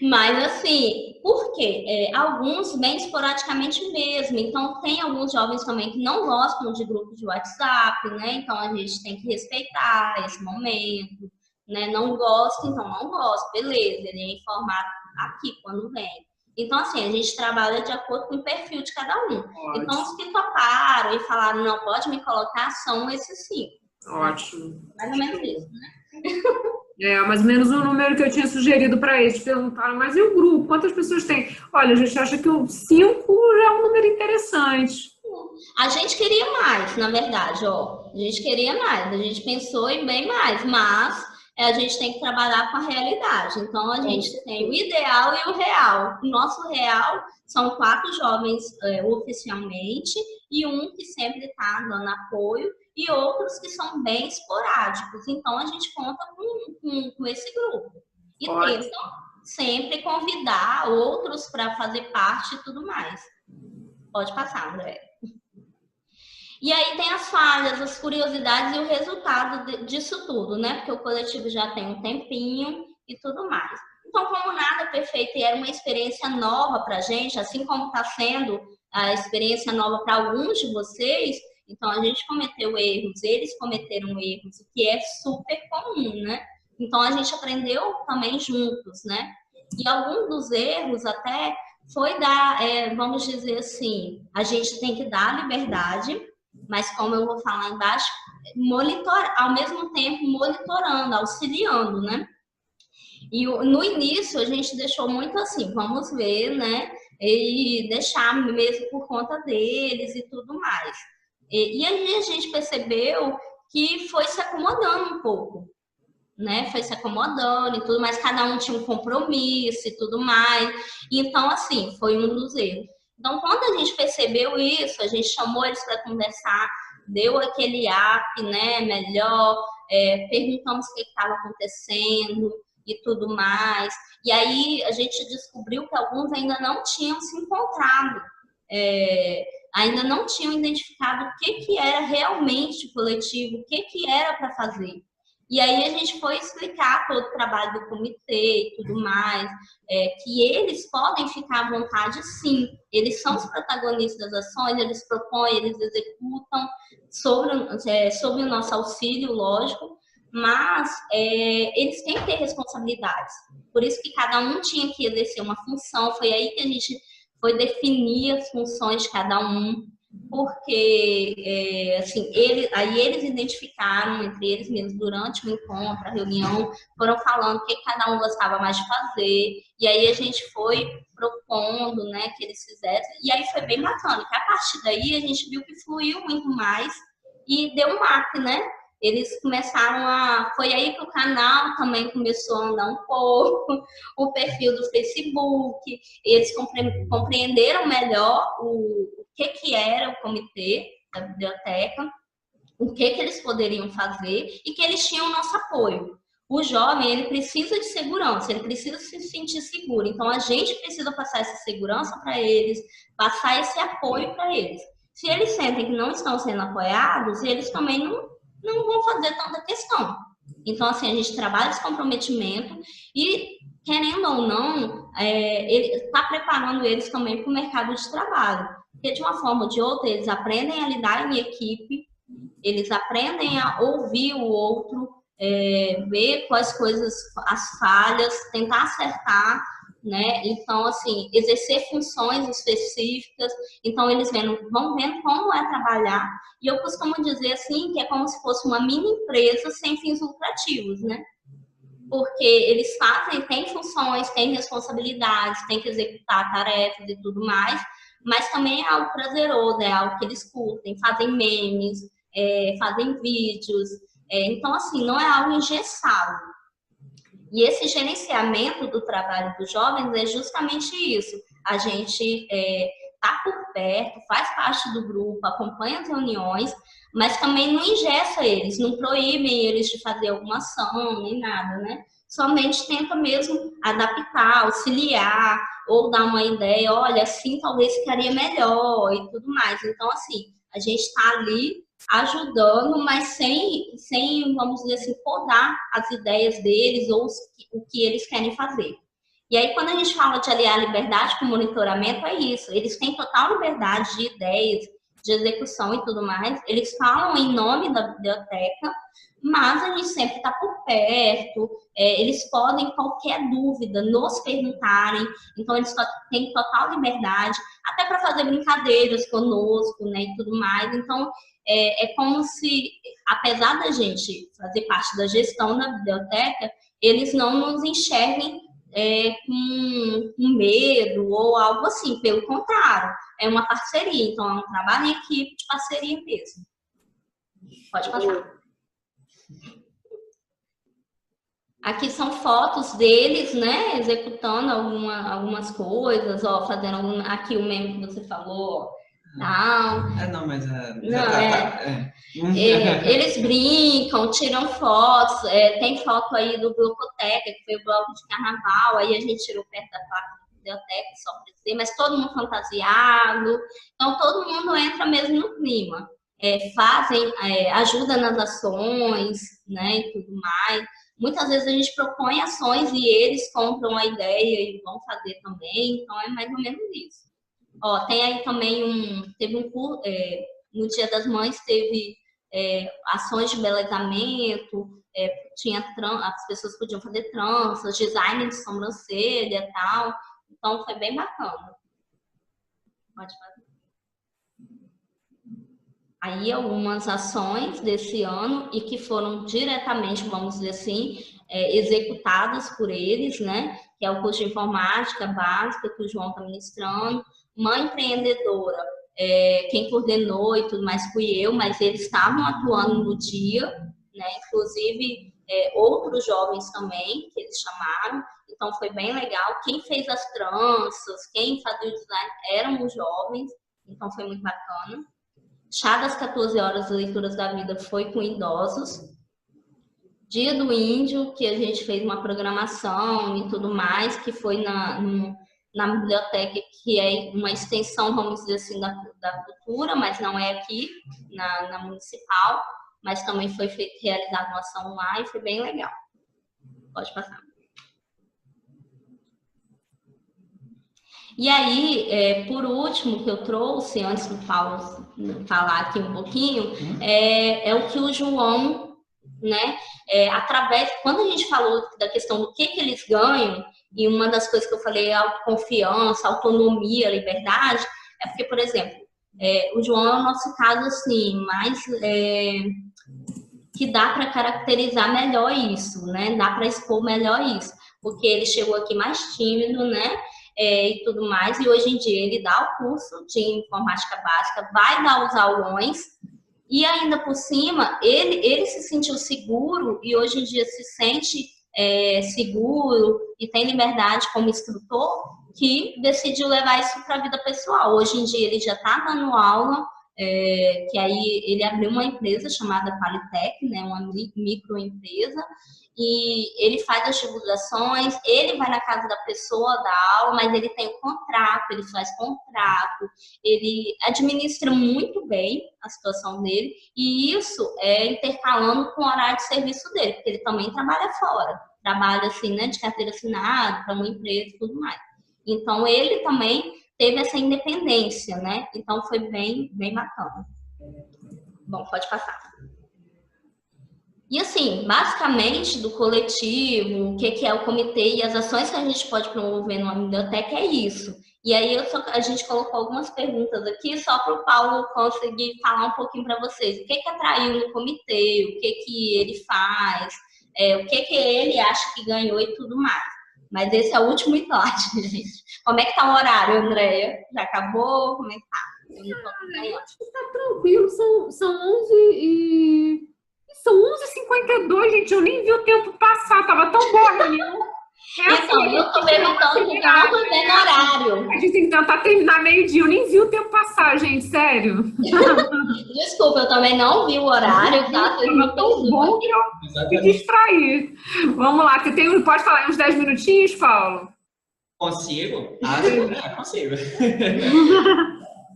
Mas, assim, por quê? Alguns bem esporadicamente mesmo. Então, tem alguns jovens também que não gostam de grupo de WhatsApp, né? Então, a gente tem que respeitar esse momento, né? Não gosta, então não gosta, beleza, ele é informado aqui quando vem. Então, assim, a gente trabalha de acordo com o perfil de cada um. Ótimo. Então, os que toparam e falaram, não, pode me colocar, são esses 5. Ótimo. Mais ou menos isso, né? Mais ou menos o número que eu tinha sugerido para eles. Perguntaram, mas e o grupo? Quantas pessoas tem? Olha, a gente acha que o 5 já é um número interessante. A gente queria mais, na verdade, ó. A gente queria mais, a gente pensou em bem mais, mas a gente tem que trabalhar com a realidade. Então, a gente tem o ideal e o real. O nosso real são 4 jovens oficialmente e um que sempre está dando apoio e outros que são bem esporádicos. Então, a gente conta com esse grupo. E tentam sempre convidar outros para fazer parte e tudo mais. Pode passar, André. E aí tem as falhas, as curiosidades e o resultado disso tudo, né? Porque o coletivo já tem um tempinho e tudo mais. Então, como nada perfeito e era uma experiência nova para a gente, assim como está sendo a experiência nova para alguns de vocês, então a gente cometeu erros, eles cometeram erros, o que é super comum, né? Então, a gente aprendeu também juntos, né? E alguns dos erros até foi vamos dizer assim, a gente tem que dar liberdade, mas como eu vou falar embaixo, ao mesmo tempo monitorando, auxiliando, né? E no início a gente deixou muito assim, vamos ver, né? E deixar mesmo por conta deles e tudo mais. E aí a gente percebeu que foi se acomodando um pouco, né? Foi se acomodando e tudo mais, cada um tinha um compromisso e tudo mais. Então, assim, foi um dos erros. Então, quando a gente percebeu isso, a gente chamou eles para conversar, deu aquele up, né, melhor, perguntamos o que estava acontecendo e tudo mais. E aí a gente descobriu que alguns ainda não tinham se encontrado, ainda não tinham identificado o que era realmente coletivo, o que era para fazer. E aí a gente foi explicar todo o trabalho do comitê e tudo mais, que eles podem ficar à vontade, sim. Eles são os protagonistas das ações, eles propõem, eles executam sobre o nosso auxílio, lógico, mas eles têm que ter responsabilidades. Por isso que cada um tinha que exercer uma função. Foi aí que a gente foi definir as funções de cada um. Porque, assim, eles identificaram entre eles mesmos durante o encontro, a reunião, foram falando o que cada um gostava mais de fazer, e aí a gente foi propondo, né, que eles fizessem, e aí foi bem bacana, que a partir daí a gente viu que fluiu muito mais e deu um up, né? Eles começaram foi aí que o canal também começou a andar um pouco, o perfil do Facebook, eles compreenderam melhor o que era o comitê da biblioteca, o que eles poderiam fazer e que eles tinham nosso apoio. O jovem, ele precisa de segurança, ele precisa se sentir seguro. Então, a gente precisa passar essa segurança para eles, passar esse apoio para eles. Se eles sentem que não estão sendo apoiados, eles também não vão fazer tanta questão. Então, assim, a gente trabalha esse comprometimento e, querendo ou não, ele está preparando eles também para o mercado de trabalho. Porque, de uma forma ou de outra, eles aprendem a lidar em equipe, eles aprendem a ouvir o outro, ver quais coisas, as falhas, tentar acertar, né? Então, assim, exercer funções específicas. Então, eles vão vendo como é trabalhar. E eu costumo dizer, assim, que é como se fosse uma mini empresa sem fins lucrativos, né? Porque eles têm funções, têm responsabilidades, têm que executar tarefas e tudo mais, mas também é algo prazeroso, é algo que eles curtem, fazem memes, fazem vídeos. Então, assim, não é algo engessado. E esse gerenciamento do trabalho dos jovens é justamente isso. A gente está por perto, faz parte do grupo, acompanha as reuniões, mas também não engessa eles, não proíbem eles de fazer alguma ação, nem nada, né? Somente tenta mesmo adaptar, auxiliar, ou dar uma ideia, olha, assim talvez ficaria melhor e tudo mais. Então, assim, a gente está ali ajudando, mas sem, vamos dizer assim, podar as ideias deles ou o que eles querem fazer. E aí, quando a gente fala de aliar a liberdade com o monitoramento, é isso. Eles têm total liberdade de ideias, de execução e tudo mais. Eles falam em nome da biblioteca, mas a gente sempre está por perto. Eles podem, qualquer dúvida, nos perguntarem. Então, eles têm total liberdade, até para fazer brincadeiras conosco, né, e tudo mais. Então, é como se, apesar da gente fazer parte da gestão da biblioteca, eles não nos enxerguem com medo ou algo assim. Pelo contrário, é uma parceria. Então, é um trabalho em equipe de parceria mesmo. Pode passar. Aqui são fotos deles, né, executando algumas coisas, ó, fazendo aqui o meme que você falou, ó. Não, mas eles brincam, tiram fotos, tem foto aí do Blocoteca, que foi o bloco de carnaval, aí a gente tirou perto da placa da biblioteca, só para dizer, mas todo mundo fantasiado, então todo mundo entra mesmo no clima, fazem, ajuda nas ações, né, e tudo mais. Muitas vezes a gente propõe ações e eles compram a ideia e vão fazer também, então é mais ou menos isso. Ó, tem aí também teve um curso, no Dia das Mães teve ações de embelezamento, as pessoas podiam fazer tranças, design de sobrancelha e tal, então foi bem bacana. Pode fazer. Aí algumas ações desse ano e que foram diretamente, vamos dizer assim, executadas por eles, né? Que é o curso de informática básica que o João está ministrando. Mãe empreendedora, quem coordenou e tudo mais fui eu, mas eles estavam atuando no dia, né? Inclusive outros jovens também, que eles chamaram, então foi bem legal. Quem fez as tranças, quem fazia o design eram os jovens, então foi muito bacana. Chá das 14 horas, leituras da vida, foi com idosos. Dia do Índio, que a gente fez uma programação e tudo mais, que foi na biblioteca, que é uma extensão, vamos dizer assim, da cultura, mas não é aqui, na municipal, mas também foi realizada uma ação lá e foi bem legal. Pode passar. E aí, por último, que eu trouxe, antes do Paulo falar aqui um pouquinho, é o que o João, né, quando a gente falou da questão do que eles ganham, e uma das coisas que eu falei é autoconfiança, autonomia, liberdade, é porque, por exemplo, o João é o nosso caso, assim, mais que dá para caracterizar melhor isso, né, dá para expor melhor isso, porque ele chegou aqui mais tímido, né, e tudo mais, e hoje em dia ele dá o curso de informática básica, vai dar os aulões, e ainda por cima, ele se sentiu seguro, e hoje em dia se sente seguro, e tem liberdade como instrutor, que decidiu levar isso para a vida pessoal. Hoje em dia ele já está dando aula que aí ele abriu uma empresa chamada Qualitec, né, uma microempresa, e ele faz as divulgações, ele vai na casa da pessoa dar aula, mas ele tem o contrato, ele faz contrato, ele administra muito bem a situação dele, e isso é intercalando com o horário de serviço dele, porque ele também trabalha fora, trabalha assim, né, de carteira assinada para uma empresa e tudo mais. Então ele também teve essa independência, né? Então foi bem bacana. Bom, pode passar. E assim, basicamente do coletivo, o que é o comitê e as ações que a gente pode promover numa biblioteca é isso. E aí a gente colocou algumas perguntas aqui só para o Paulo conseguir falar um pouquinho para vocês. O que atraiu no comitê, o que ele faz, o que ele acha que ganhou e tudo mais. Mas esse é o último slide, gente. Como é que tá o horário, Andréia? Já acabou? Como é que tá? Eu não tô acho que tá tranquilo, são 11h52, gente. Eu nem vi o tempo passar, tava tão boa a reunião. Então, eu tô perguntando porque eu não tô vendo horário. A gente tem que tentar terminar meio-dia. Eu nem vi o tempo passar, gente, sério. Desculpa, eu também não vi o horário, tá? Tava tão bom que eu me distraí. Vamos lá, pode falar uns 10 minutinhos, Paulo? Consigo? Consigo.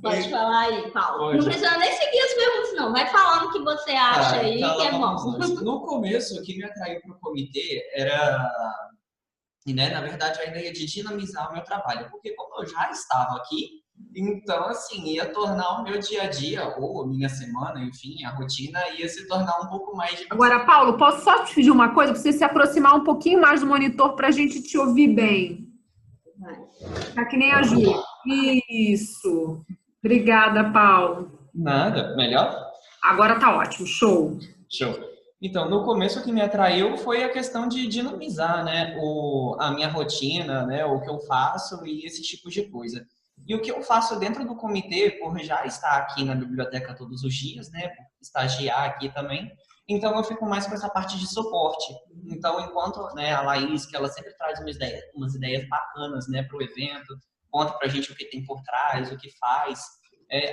Pode falar aí, Paulo. Pode. Não precisa nem seguir as perguntas, não. Vai falando o que você acha aí, então, que é bom. No começo, o que me atraiu para o comitê era, né, na verdade, a ideia de dinamizar o meu trabalho. Porque como eu já estava aqui, então, assim, ia tornar o meu dia a dia, ou a minha semana, enfim, a rotina, ia se tornar um pouco mais difícil. Agora, Paulo, posso só te pedir uma coisa? Pra você se aproximar um pouquinho mais do monitor para a gente te ouvir bem. Tá que nem a Ju. Isso. Obrigada, Paulo. Nada, melhor? Agora tá ótimo, show. Show. Então, no começo o que me atraiu foi a questão de dinamizar, né, a minha rotina, né, o que eu faço e esse tipo de coisa. E o que eu faço dentro do comitê, por já estar aqui na biblioteca todos os dias, né, por estagiar aqui também, então eu fico mais com essa parte de suporte. Então, enquanto, né, a Laís, que ela sempre traz umas ideias bacanas, né, para o evento, conta pra gente o que tem por trás, o que faz.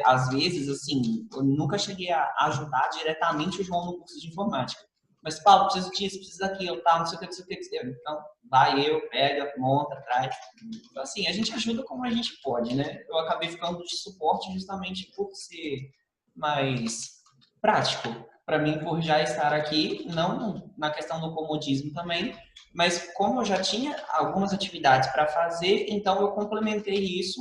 Às vezes, assim, eu nunca cheguei a ajudar diretamente o João no curso de informática. Mas, Paulo, preciso disso, preciso daquilo, tal, não sei o que, não sei o que. Então, vai pega, monta, traz. Então, assim, a gente ajuda como a gente pode, né? Eu acabei ficando de suporte justamente por ser mais prático para mim, por já estar aqui, não na questão do comodismo também, mas como eu já tinha algumas atividades para fazer, então eu complementei isso,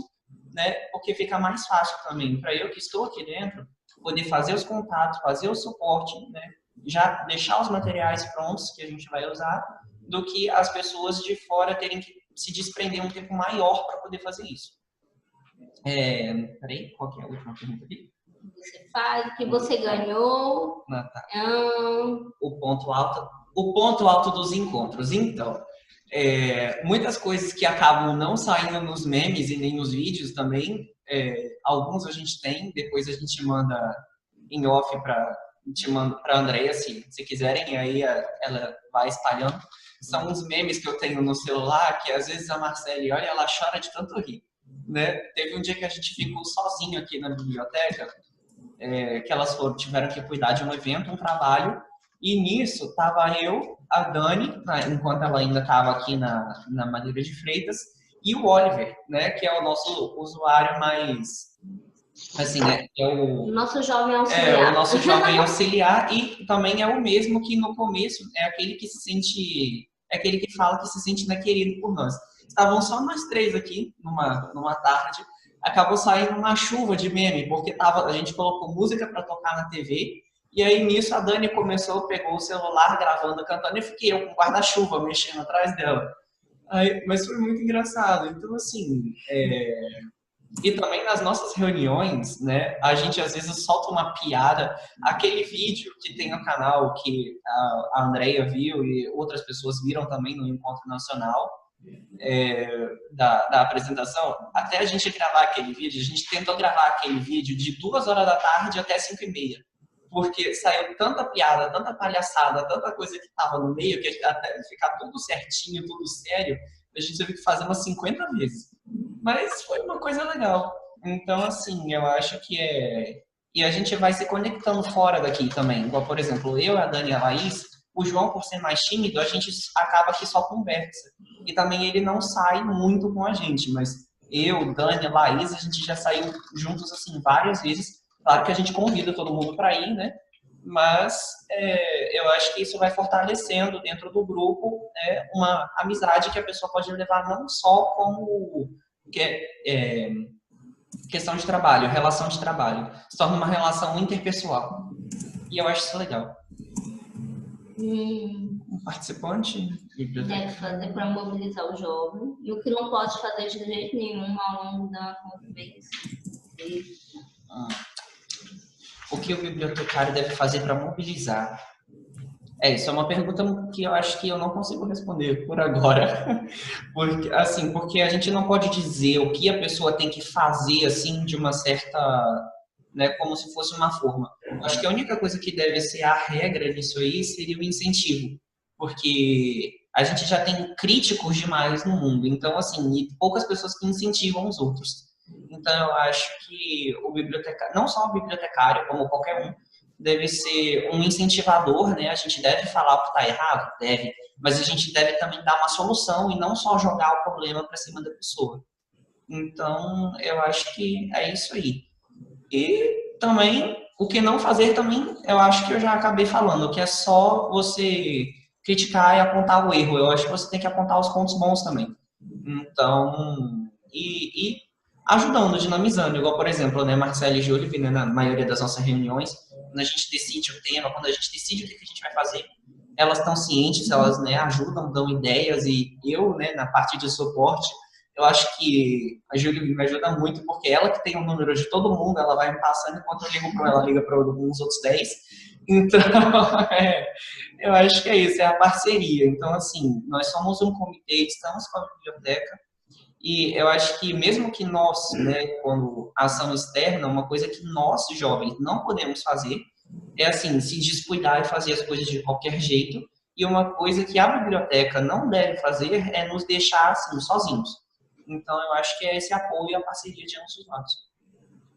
né? Porque fica mais fácil também para eu que estou aqui dentro poder fazer os contatos, fazer o suporte, né? Já deixar os materiais prontos que a gente vai usar, do que as pessoas de fora terem que se desprender um tempo maior para poder fazer isso. Peraí, qual que é a última pergunta aqui? Você faz, o que você ganhou. Tá. O ponto alto dos encontros. Então, muitas coisas que acabam não saindo nos memes e nem nos vídeos também, alguns a gente tem, depois a gente manda em off para a Andréia, se quiserem, aí ela vai espalhando. São uns memes que eu tenho no celular que às vezes a Marcele olha e ela chora de tanto rir, né? Teve um dia que a gente ficou sozinho aqui na biblioteca, que elas tiveram que cuidar de um evento, um trabalho, e nisso estava eu, a Dani, enquanto ela ainda estava aqui na Madeira de Freitas, e o Oliver, né, que é o nosso usuário mais, assim, né, o nosso jovem auxiliar. O nosso jovem auxiliar, e também é o mesmo que no começo é aquele que se sente, aquele que fala que se sente querido por nós. Estavam só nós três aqui, numa tarde, acabou saindo uma chuva de meme, porque a gente colocou música para tocar na TV, e aí nisso a Dani pegou o celular gravando, cantando, e fiquei eu com guarda-chuva mexendo atrás dela. Mas foi muito engraçado. Então, assim, e também nas nossas reuniões, né, a gente às vezes solta uma piada, aquele vídeo que tem no canal, que a Andréia viu e outras pessoas viram também no Encontro Nacional, da apresentação, até a gente gravar aquele vídeo, a gente tentou gravar aquele vídeo de 2 horas da tarde até 5h30, porque saiu tanta piada, tanta palhaçada, tanta coisa que estava no meio, que até ficar tudo certinho, tudo sério, a gente teve que fazer umas 50 vezes. Mas foi uma coisa legal. Então, assim, eu acho que E a gente vai se conectando fora daqui também. Igual, por exemplo, eu, a Dani e a Laís, o João, por ser mais tímido, a gente acaba que só conversa. E também ele não sai muito com a gente, mas eu, Dani, Laís, a gente já saiu juntos, assim, várias vezes. Claro que a gente convida todo mundo para ir, né? Mas eu acho que isso vai fortalecendo dentro do grupo uma amizade que a pessoa pode levar não só como questão de trabalho, relação de trabalho. Se torna uma relação interpessoal. E eu acho isso legal. Um participante deve fazer para mobilizar o jovem. E o que não pode fazer de jeito nenhum ao longo da convivência. O que o bibliotecário deve fazer para mobilizar? Isso é uma pergunta que eu acho que eu não consigo responder por agora. Porque a gente não pode dizer o que a pessoa tem que fazer, assim, de uma certa... Né, como se fosse uma forma. Eu acho que a única coisa que deve ser a regra disso aí seria o incentivo. Porque a gente já tem críticos demais no mundo. Então, assim, e poucas pessoas que incentivam os outros. Então, eu acho que o bibliotecário, não só o bibliotecário, como qualquer um, deve ser um incentivador, né? A gente deve falar o que está errado? Deve. Mas a gente deve também dar uma solução e não só jogar o problema para cima da pessoa. Então, eu acho que é isso aí. E também, o que não fazer também, eu acho que eu já acabei falando, que é só você criticar e apontar o erro. Eu acho que você tem que apontar os pontos bons também. Então, e ajudando, dinamizando. Igual, por exemplo, né, Marcela e Júlia, né, na maioria das nossas reuniões, quando a gente decide o tema, quando a gente decide o que a gente vai fazer, elas estão cientes, elas, né, ajudam, dão ideias, e eu, né, na parte de suporte, eu acho que a Júlia me ajuda muito, porque ela que tem o número de todo mundo, ela vai me passando, enquanto eu ligo para ela, liga para uns outros 10. Então, eu acho que é isso, é a parceria. Então, assim, nós somos um comitê, estamos com a biblioteca, e eu acho que mesmo que nós, né, quando ação externa, uma coisa que nós, jovens, não podemos fazer, é assim, se descuidar e fazer as coisas de qualquer jeito, e uma coisa que a biblioteca não deve fazer é nos deixar, assim, sozinhos. Então, eu acho que é esse apoio e a parceria de ambos os lados.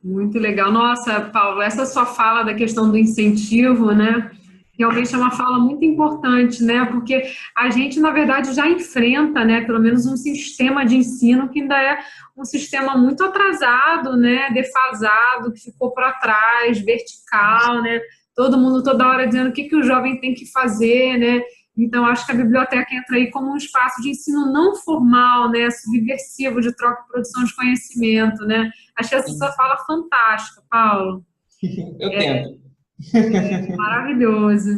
Muito legal. Nossa, Paulo, essa sua fala da questão do incentivo, né? Realmente é uma fala muito importante, né? Porque a gente, na verdade, já enfrenta, né? Pelo menos um sistema de ensino que ainda é um sistema muito atrasado, né? Defasado, que ficou para trás, vertical, né? Todo mundo toda hora dizendo o que o jovem tem que fazer, né? Então, acho que a biblioteca entra aí como um espaço de ensino não formal, né? Subversivo, de troca e produção de conhecimento, né? Achei essa sua fala fantástica, Paulo. Eu tento. Maravilhoso.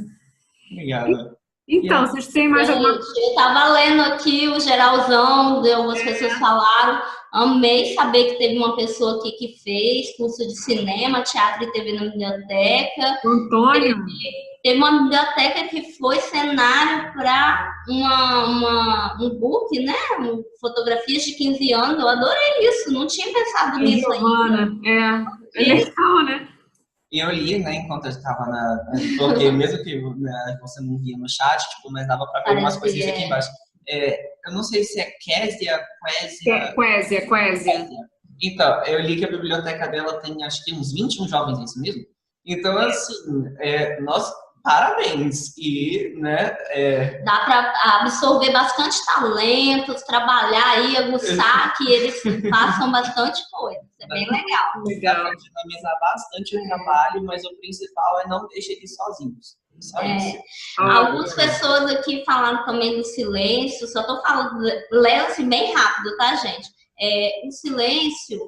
Obrigado. Então, vocês têm mais alguma coisa? Eu estava lendo aqui o geralzão, algumas pessoas falaram. Amei saber que teve uma pessoa aqui que fez curso de cinema, teatro e TV na biblioteca. Antônio? Teve uma biblioteca que foi cenário para um book, né? Fotografias de 15 anos. Eu adorei isso, não tinha pensado nisso ainda. É legal, né? E eu li, né, enquanto eu estava porque mesmo que, né, você não via no chat, tipo, mas dava para ver algumas coisinhas aqui embaixo. Eu não sei se é Quésia. Então, eu li que a biblioteca dela tem, acho que uns 21 jovens, é isso mesmo? Então, assim, nós, parabéns. E, né, dá para absorver bastante talentos, trabalhar aí, aguçar que eles façam bastante coisa. Isso é bem legal. Dá para dinamizar bastante o trabalho, mas o principal é não deixar eles sozinhos. Só isso. Algumas pessoas aqui falaram também do silêncio, só estou falando, lendo assim bem rápido, tá, gente? O silêncio,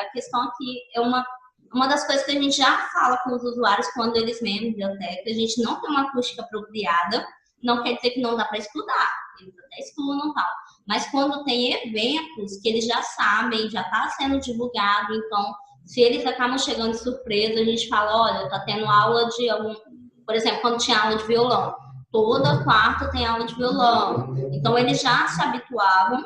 a questão aqui é uma das coisas que a gente já fala com os usuários quando eles vêm à biblioteca. A gente não tem uma acústica apropriada, não quer dizer que não dá para estudar, eles até estudam e tal. Mas quando tem eventos que eles já sabem, já está sendo divulgado, então, se eles acabam chegando de surpresa, a gente fala, olha, está tendo aula de algum... Por exemplo, quando tinha aula de violão, toda quarta tem aula de violão. Então, eles já se habituavam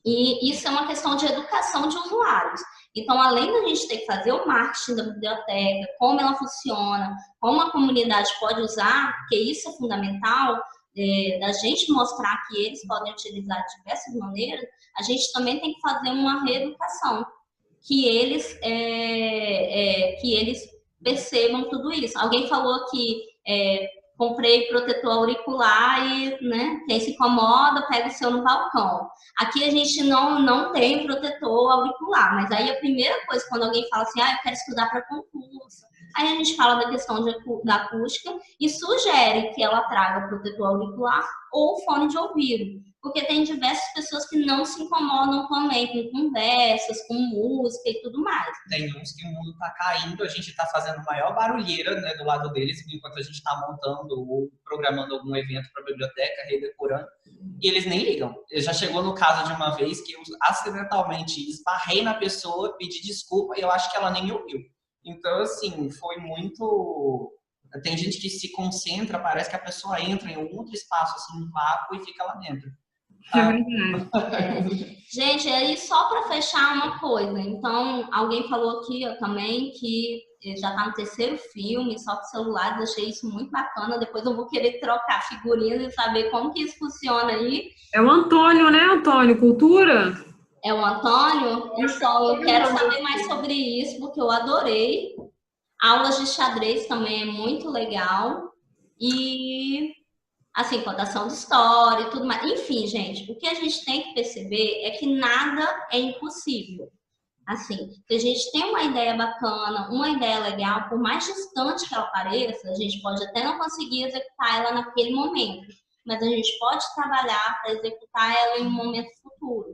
e isso é uma questão de educação de usuários. Então, além da gente ter que fazer o marketing da biblioteca, como ela funciona, como a comunidade pode usar, porque isso é fundamental, da gente mostrar que eles podem utilizar de diversas maneiras, a gente também tem que fazer uma reeducação, que eles percebam tudo isso. Alguém falou que comprei protetor auricular e, né, quem se incomoda, pega o seu no balcão. Aqui a gente não tem protetor auricular, mas aí a primeira coisa, quando alguém fala assim, eu quero estudar para concurso, aí a gente fala da questão da acústica e sugere que ela traga protetor auricular ou fone de ouvido. Porque tem diversas pessoas que não se incomodam também com conversas, com música e tudo mais. Tem uns que o mundo tá caindo, a gente tá fazendo maior barulheira, né, do lado deles, enquanto a gente tá montando ou programando algum evento para a biblioteca, redecorando, e eles nem ligam. Já chegou no caso de uma vez que eu acidentalmente esbarrei na pessoa, pedi desculpa e eu acho que ela nem me ouviu. Então, assim, foi muito... Tem gente que se concentra, parece que a pessoa entra em um outro espaço, assim, no vácuo e fica lá dentro. Gente, aí só para fechar uma coisa. Então, alguém falou aqui também que já está no terceiro filme, só com celulares. Achei isso muito bacana. Depois eu vou querer trocar figurinhas e saber como que isso funciona aí. É o Antônio, né, Antônio? Cultura? É o Antônio? Então, eu quero saber mais sobre isso, porque eu adorei. Aulas de xadrez também é muito legal. E... assim, contação de história e tudo mais. Enfim, gente, o que a gente tem que perceber é que nada é impossível. Assim, se a gente tem uma ideia bacana, uma ideia legal, por mais distante que ela pareça, a gente pode até não conseguir executar ela naquele momento, mas a gente pode trabalhar para executar ela em um momento futuro.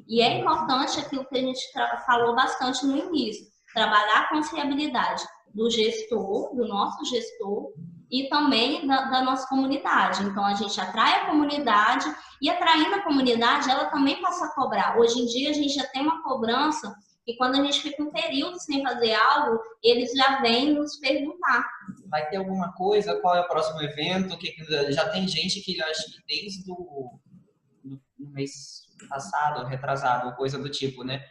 E é importante aquilo que a gente falou bastante no início, trabalhar a confiabilidade do gestor, do nosso gestor, e também da nossa comunidade. Então, a gente atrai a comunidade e, atraindo a comunidade, ela também passa a cobrar. Hoje em dia, a gente já tem uma cobrança e quando a gente fica um período sem fazer algo, eles já vêm nos perguntar. Vai ter alguma coisa? Qual é o próximo evento? Já tem gente que, acho que desde o mês passado, retrasado, coisa do tipo, né?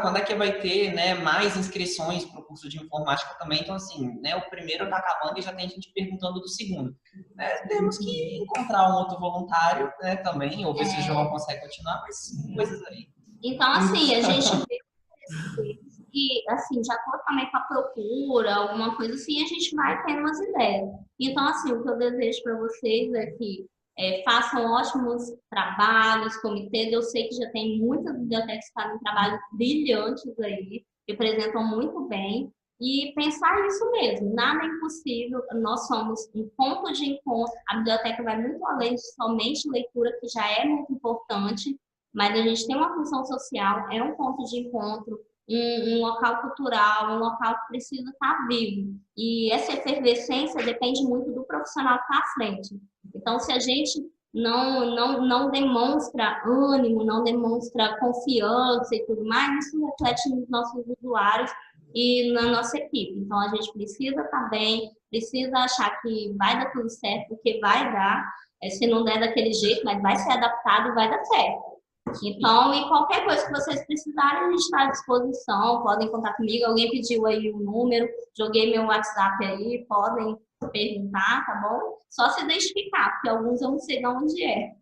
Quando é que vai ter, né, mais inscrições para o curso de informática também? Então, assim, né, o primeiro está acabando e já tem gente perguntando do segundo. Temos que encontrar um outro voluntário, né, também, ou ver se o João consegue continuar, mas coisas aí. Então, assim, a gente vê que, assim, já estou também com a procura, alguma coisa assim, a gente vai tendo umas ideias. Então, assim, o que eu desejo para vocês é que façam ótimos trabalhos, comitês. Eu sei que já tem muitas bibliotecas que fazem trabalhos brilhantes aí, que apresentam muito bem. E pensar isso mesmo, nada é impossível, nós somos um ponto de encontro, a biblioteca vai muito além de somente leitura, que já é muito importante, mas a gente tem uma função social, é um ponto de encontro, um local cultural, um local que precisa estar vivo. E essa efervescência depende muito do profissional que está à frente. Então, se a gente não demonstra ânimo, não demonstra confiança e tudo mais, isso reflete nos nossos usuários e na nossa equipe. Então, a gente precisa estar bem, precisa achar que vai dar tudo certo, porque vai dar. Se não der daquele jeito, mas vai ser adaptado e vai dar certo. Então, e qualquer coisa que vocês precisarem, a gente está à disposição, podem contar comigo. Alguém pediu aí o número, joguei meu WhatsApp aí, podem perguntar, tá bom? Só se identificar, porque alguns eu não sei de onde é.